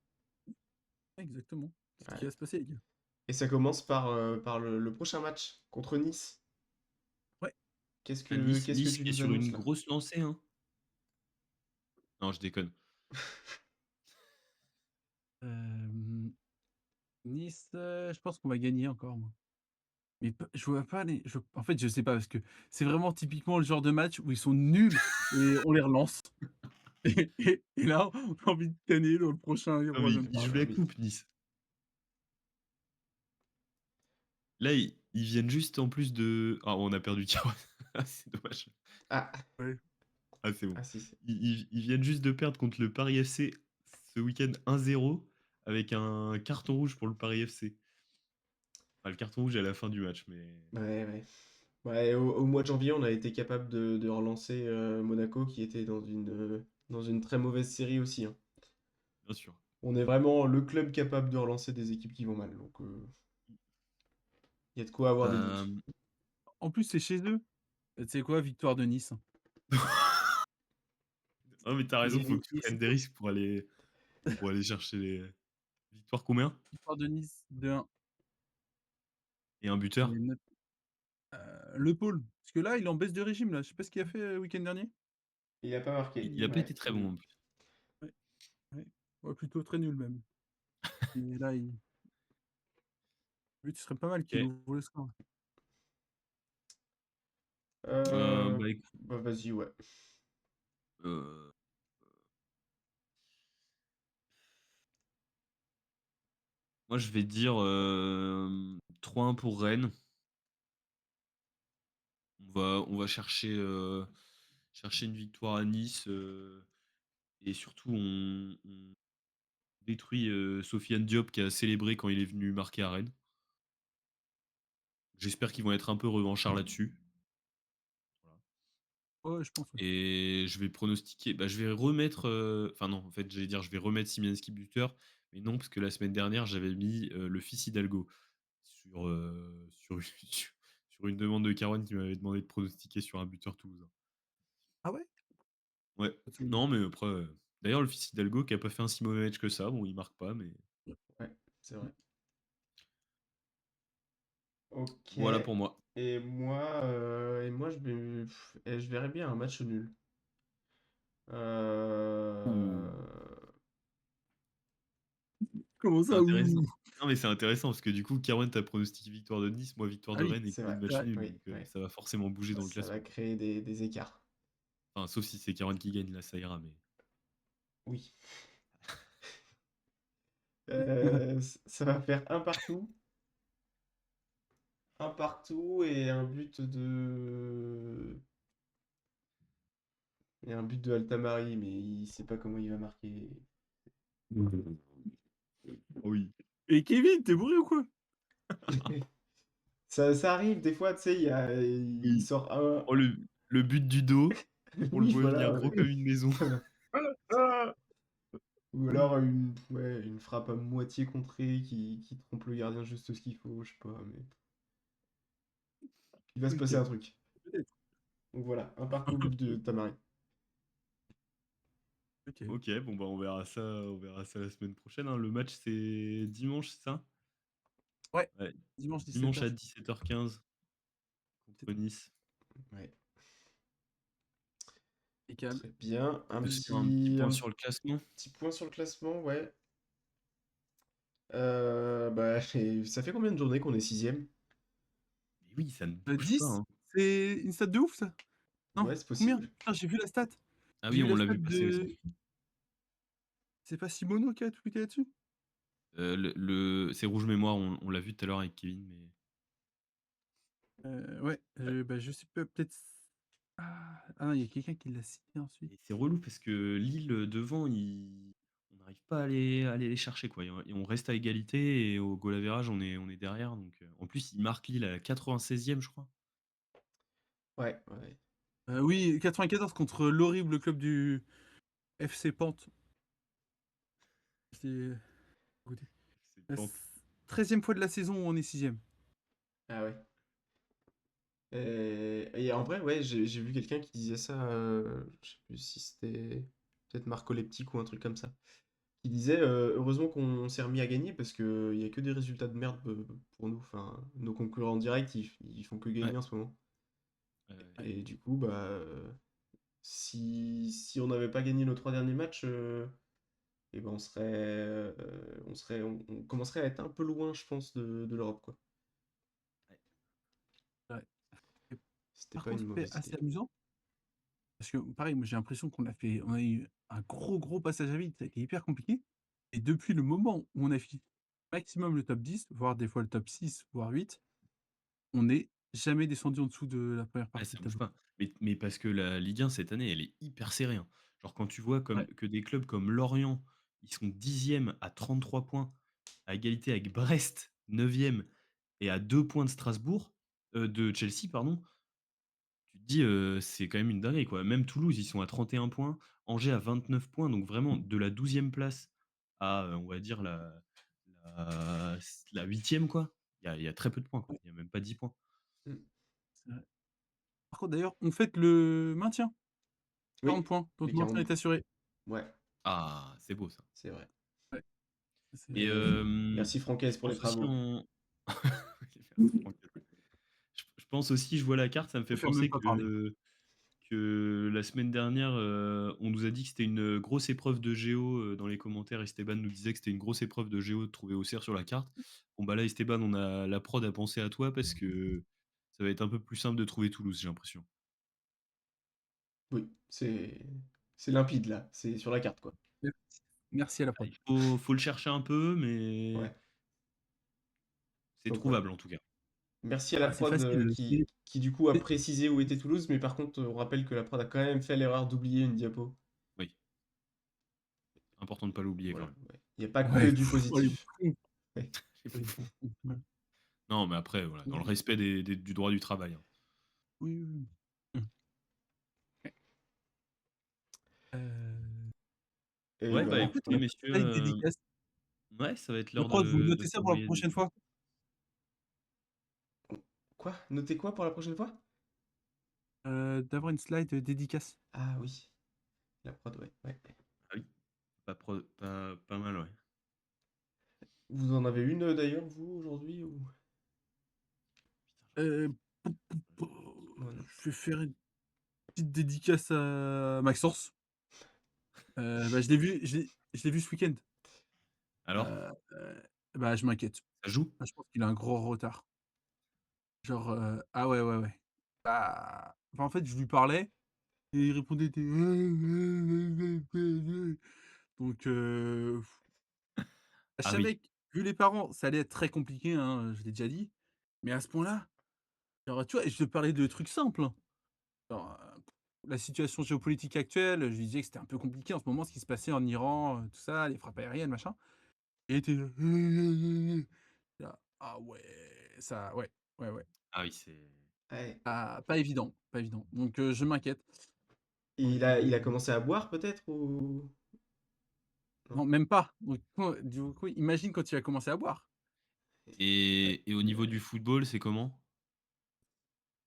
Exactement. C'est ce qui ouais. va se passer, les gars. Et ça commence par le prochain match contre Nice. Ouais. Qu'est-ce À que Nice, qu'est-ce que Nice tu qui est nous sur annonces une là? grosse lancée, hein. Non, je déconne. Nice, je pense qu'on va gagner encore, moi. Mais je vois pas en fait, je sais pas parce que c'est vraiment typiquement le genre de match où ils sont nuls et on les relance. Et là, on a envie de gagner dans le prochain Non, mais Roison ils jouent Parle. Ah la oui. coupe, Nice. Là, ils viennent juste en plus de. Ah, on a perdu Caroline. Ah, c'est dommage. Ah, Ouais. Ah, c'est bon. ah si, si. Ils viennent juste de perdre contre le Paris FC ce week-end 1-0 avec un carton rouge pour le Paris FC. Enfin, le carton rouge à la fin du match, mais Ouais, ouais. Ouais, au mois de janvier, on a été capable de relancer Monaco qui était dans une très mauvaise série aussi, hein. bien sûr. On est vraiment le club capable de relancer des équipes qui vont mal. Donc, il y a de quoi avoir des doutes. Euh, En plus, c'est chez eux. Tu sais quoi? Victoire de Nice. Non, mais t'as raison, faut Et que tu prennes des risques pour aller chercher les victoires. Combien? victoire de Nice 2-1. Et un Et buteur? notre Le Pôle. Parce que là, il est en baisse de régime, là. Je sais pas ce qu'il a fait, le week-end dernier. Il a pas marqué. Il a pas Ouais. été très bon en plus. Ouais, ouais. Ouais, plutôt très nul même. Et là, lui, ce serait pas mal qu'il Ok. ouvre le score. Euh, Bah écoute, Bah vas-y, ouais. euh, moi je vais dire 3-1 pour Rennes. On va chercher une victoire à Nice et surtout on détruit Sofiane Diop qui a célébré quand il est venu marquer à Rennes. J'espère qu'ils vont être un peu revanchards là-dessus. Voilà. Ouais, je pense, ouais. Et je vais pronostiquer, bah, je vais remettre, enfin non, en fait, j'allais dire, je vais remettre Simianski buteur, mais non, parce que la semaine dernière, j'avais mis le fils Hidalgo sur une demande de Caron qui m'avait demandé de pronostiquer sur un buteur toulousain. Ah ouais? Ouais, Pas de non, mais après, d'ailleurs, le fils Hidalgo qui a pas fait un si mauvais match que ça, bon, il marque pas, mais Ouais. c'est vrai. Ok. Voilà pour moi. Et moi je verrais bien un match nul. Euh, Ouh, Comment c'est ça, intéressant. ouh? Non, mais c'est intéressant parce que du coup, Cameron, t'as pronostiqué victoire de Nice, moi victoire Ah de oui, Rennes et c'est Kevin vrai. match ouais. nul. Oui, Donc oui. ça va forcément bouger dans le Ça va classement. créer des écarts. Enfin, sauf si c'est Cameron qui gagne, là, ça ira. Mais Oui. Ça va faire un partout. Un partout et un but de. Et un but de Altamari, mais il sait pas comment il va marquer. oui. Et Kevin, t'es bourré ou quoi? Ça arrive des fois, tu sais, il Oui. sort un. Oh, le but du dos, on le Oui, voit venir voilà. gros comme une maison. Ou alors une frappe à moitié contrée qui trompe le gardien juste ce qu'il faut, je sais pas, mais il va se Ok, passer un truc. peut-être. Donc voilà, un partout but de Tamari. Ok. Ok, bon bah on verra ça la semaine prochaine, hein. Le match c'est dimanche, c'est ça? Ouais, Ouais, dimanche dimanche 17h. à 17h15 contre Nice. Ouais, Impeccable. très bien. On peut se faire un petit point Un sur le classement. petit point sur le classement, ouais. Ça fait combien de journées qu'on est sixième? Mais oui, ça ne bouge pas, 10, hein. c'est une stat de ouf, ça? Non, Ouais, c'est combien? possible. Putain, j'ai vu la stat. Ah J'ai oui, vu on la l'a stat vu passer de. aussi. C'est pas Simono qui a tweeté là-dessus? C'est Rouge Mémoire, on l'a vu tout à l'heure avec Kevin, mais Ouais, ouais. je sais pas, peut-être. Ah non, il y a quelqu'un qui l'a cité ensuite. Et c'est relou parce que Lille devant, on n'arrive pas à aller les chercher, quoi. Et on reste à égalité et au goal average, on est derrière. Donc, en plus, il marque Lille à la 96e, je crois. Ouais, ouais. Oui, 94 contre l'horrible club du FC Pente. C'est. Écoutez, C'est la Pente. 13e fois de la saison où on est 6e. Ah ouais. Et en vrai, ouais, j'ai vu quelqu'un qui disait ça, je sais plus si c'était peut-être Marco Leptic ou un truc comme ça, qui disait heureusement qu'on s'est remis à gagner parce qu'il y a que des résultats de merde pour nous. Enfin, nos concurrents directs, ils font que Ouais. gagner en ce moment. Ouais. Et du coup, si on n'avait pas gagné nos 3 derniers matchs, et ben on commencerait à être un peu loin, je pense, de l'Europe, quoi. Ouais. Et C'était par pas une contre, fait mauvaise assez idée. amusant, parce que pareil, moi j'ai l'impression on a eu un gros passage à vide qui est hyper compliqué. Et depuis le moment où on a fini maximum le top 10, voire des fois le top 6, voire 8, on n'est jamais descendu en dessous de la première Ouais, partie ça de bouge tableau. pas. Mais parce que la Ligue 1 cette année, elle est hyper serrée, hein. Genre quand tu vois Ouais. que des clubs comme Lorient, ils sont 10e à 33 points, à égalité avec Brest, 9e et à 2 points de Strasbourg, de Chelsea, pardon. Tu te dis, c'est quand même une dinguerie, quoi. Même Toulouse, ils sont à 31 points, Angers à 29 points, donc vraiment de la 12e place à, on va dire la la 8e, quoi. Il y a très peu de points, quoi. Ouais, Il y a même pas 10 points. Mm. c'est vrai. Par contre, d'ailleurs, on fête le maintien. 40 Oui, points. les Notre maintien 40 est points. assuré. Ouais, Ah, c'est beau ça. c'est vrai. Ouais, c'est Et Merci Francaise je pour les pense aussi travaux. en merci Franck. Je pense aussi, je vois la carte, ça me Je fait préfère même penser pas parler. que la semaine dernière, on nous a dit que c'était une grosse épreuve de géo, dans les commentaires. Esteban nous disait que c'était une grosse épreuve de géo de trouver Auxerre sur la carte. Bon, bah là, Esteban, la prod a pensé à toi parce que ça va être un peu plus simple de trouver Toulouse, j'ai l'impression. Oui, c'est limpide là, c'est sur la carte quoi. Merci. Merci à la Ah, prod. faut le chercher un peu, mais Ouais. c'est Donc ouais. trouvable en tout cas. Merci à la Ah, c'est prod facile. qui du coup a précisé où était Toulouse, mais par contre on rappelle que la prod a quand même fait l'erreur d'oublier une diapo. Oui, important de pas l'oublier quand Voilà, même. ouais. Il n'y a pas que Ouais, du oh, les positif. bouffons. Ouais. Oh, les bouffons. Ouais. Non, mais après, voilà, dans le Oui, respect du droit du travail, hein. oui, oui. Ouais. Euh, Et Ouais, bah bah oh, écoutez, on a pas messieurs, de slide dédicace. ouais, ça va être La l'heure prod, vous de notez ça pour la s'envoyer des. prochaine fois. quoi? Notez quoi pour la prochaine fois? D'avoir une slide dédicace. Ah oui, la prod, ouais. Ouais. Ah oui, pas mal, ouais. Vous en avez une d'ailleurs, vous, aujourd'hui ou... Euh, Moi, non. je vais faire une petite dédicace à Maxence. Bah, je l'ai vu ce week-end. Alors, Bah, je m'inquiète. ça joue? Je pense qu'il a un gros retard. Genre, ah ouais, ouais, ouais. Bah, enfin, en fait, je lui parlais et il répondait des donc je Ah savais oui. que, vu les parents, ça allait être très compliqué, hein, je l'ai déjà dit. Mais à ce point-là, genre, tu vois? Et je te parlais de trucs simples, hein. Genre, la situation géopolitique actuelle, je lui disais que c'était un peu compliqué en ce moment, ce qui se passait en Iran, tout ça, les frappes aériennes, machin. Et il était là, là, ah ouais, ça ouais, ouais, ouais. Ah oui, c'est Ouais. Pas évident, pas évident. Donc je m'inquiète. Et Donc il a commencé à boire peut-être ou... non, Non. même pas. Donc du coup, imagine quand il a commencé à boire. Ouais. et au niveau du football, c'est comment?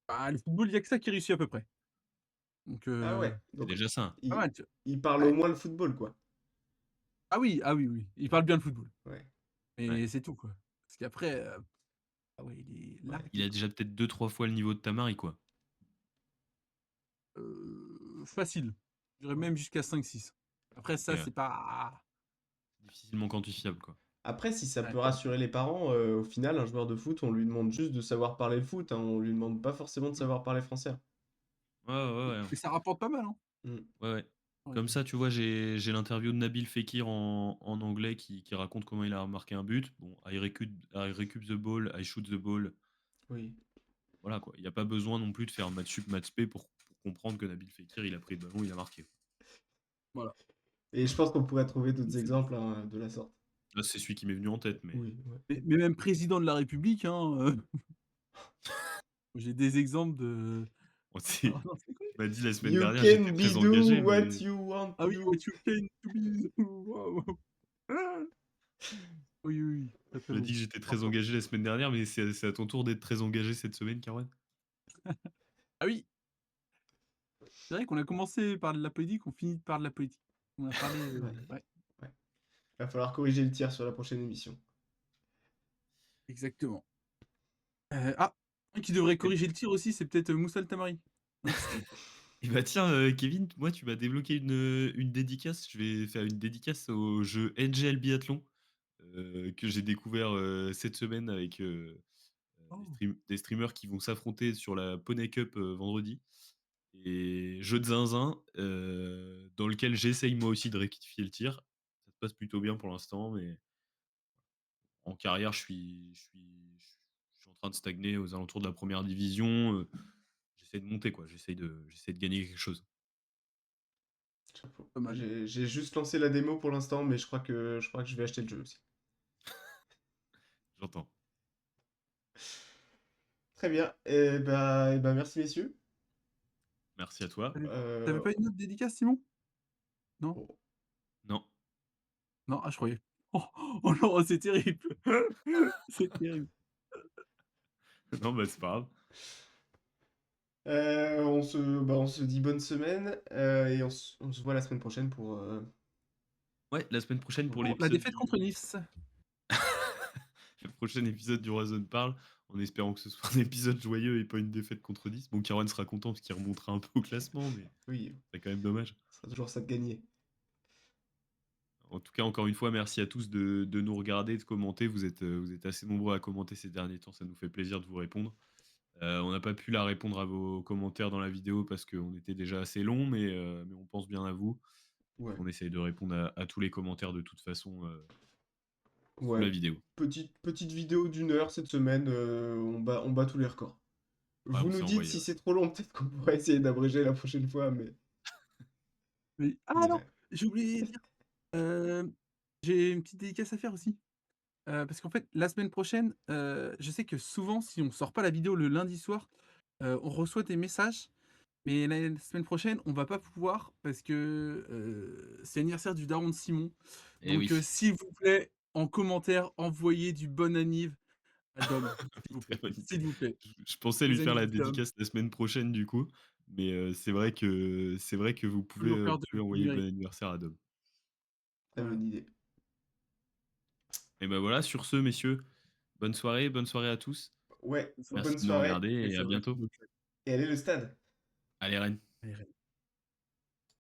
Bah, le football, il y a que ça qui réussit à peu près. Donc Ah ouais, C'est donc déjà ça. pas il, mal, tu il parle vois? au Ouais. moins le football, quoi. Ah oui, ah oui, oui, il parle bien le football. Ouais, Ouais. Mais c'est tout, quoi. Parce qu'après, ah ouais, il est ouais. Il largué, a quoi. déjà peut-être 2-3 fois le niveau de Tamari, quoi. Facile. Je dirais Ouais. même jusqu'à 5-6. Après OK, ça, c'est pas difficilement quantifiable, quoi. Après, si ça ouais, peut rassurer les parents, au final, un joueur de foot, on lui demande juste de savoir parler le foot, hein, on lui demande pas forcément de mmh, savoir parler français. Ouais, ouais, ouais. et ça rapporte pas mal, hein. Mm. Ouais, ouais. Ouais, Comme ça, tu vois, j'ai l'interview de Nabil Fekir en anglais qui raconte comment il a marqué un but. Bon, I recoup the ball, I shoot the ball. Oui. Voilà, quoi. Il y a pas besoin non plus de faire maths sup, maths spé pour comprendre que Nabil Fekir, il a pris le ballon, il a marqué. voilà. Et je pense qu'on pourrait trouver d'autres C'est exemples, hein, de la sorte. Là, c'est celui qui m'est venu en tête, mais Oui, ouais. mais même président de la République, hein, j'ai des exemples de on oh s'est non, c'est quoi? tu m'as dit la semaine You dernière, j'étais can be très do engagé, what mais you want Ah to oui, what do. you can to be waouh. Ah! Oui, oui, oui, très, tu très m'as bon. dit que j'étais très Franchement. engagé la semaine dernière, mais c'est à ton tour d'être très engagé cette semaine, Caroline. Ah oui, c'est vrai qu'on a commencé par de la politique, on finit par de la politique. On a parlé, Ouais, ouais, ouais. Va falloir corriger le tir sur la prochaine émission. exactement. Un qui devrait corriger le tir aussi, c'est peut-être, Moussa El Tamari. Hein? Et bah tiens, Kevin, moi tu m'as débloqué une dédicace. Je vais faire une dédicace au jeu NGL Biathlon, que j'ai découvert, cette semaine avec, Oh, des streamers qui vont s'affronter sur la Poney Cup, vendredi. Et jeu de zinzin, dans lequel j'essaye moi aussi de rectifier le tir. Ça se passe plutôt bien pour l'instant, mais en carrière, je suis en train de stagner aux alentours de la première division. J'essaie de monter, quoi. J'essaie de gagner quelque chose. Chapeau. pas mal. J'ai juste lancé la démo pour l'instant, mais je crois que je vais acheter le jeu aussi. J'entends. Très bien. Et ben merci messieurs. Merci à toi. Tu pas une autre dédicace, Simon? Non? Oh, Non. Non? Ah, je croyais. Oh! Oh non, c'est terrible! C'est terrible. Non, bah, c'est pas grave. on se dit bonne semaine, et on se voit la semaine prochaine Ouais, la semaine prochaine pour Bon, la l'épisode défaite contre du Nice. le prochain épisode du Horizon parle, en espérant que ce soit un épisode joyeux et pas une défaite contre 10. Bon, Caron sera content parce qu'il remontera un peu au classement, mais Oui, c'est quand même dommage. ce sera toujours ça de gagner. En tout cas, encore une fois, merci à tous de nous regarder, de commenter. Vous êtes assez nombreux à commenter ces derniers temps, ça nous fait plaisir de vous répondre. On n'a pas pu la répondre à vos commentaires dans la vidéo parce qu'on était déjà assez long, mais on pense bien à vous. Et puis Ouais, on essaye de répondre à tous les commentaires de toute façon sous la ouais. vidéo. Petite vidéo d'une heure cette semaine, on bat tous les records. Ouais, Vous on nous s'est dites envoyé. si Ouais. c'est trop long, peut-être qu'on pourra essayer d'abréger la prochaine fois, mais... Mais ah mais non, j'ai oublié de dire, j'ai une petite dédicace à faire aussi. Parce qu'en fait, la semaine prochaine, je sais que souvent, si on sort pas la vidéo le lundi soir, on reçoit des messages, mais la semaine prochaine, on va pas pouvoir parce que, c'est l'anniversaire du daron de Simon. Eh Donc, oui, s'il vous plaît, en commentaire, envoyez du bon anniv à Dom, s'il vous très plaît, bonne idée. s'il vous plaît. Je pensais lui Les faire la anniv Dom, dédicace la semaine prochaine du coup, mais c'est vrai que toujours faire vous de pouvez vous envoyer bon mérite. anniversaire à Dom. Très Voilà. bonne idée. Et ben voilà, sur ce, messieurs, bonne soirée à tous. Ouais, Ça, bonne Merci de nous soirée regarder et et ça à va être bientôt. une autre et allez le stade. Allez, Rennes. fête.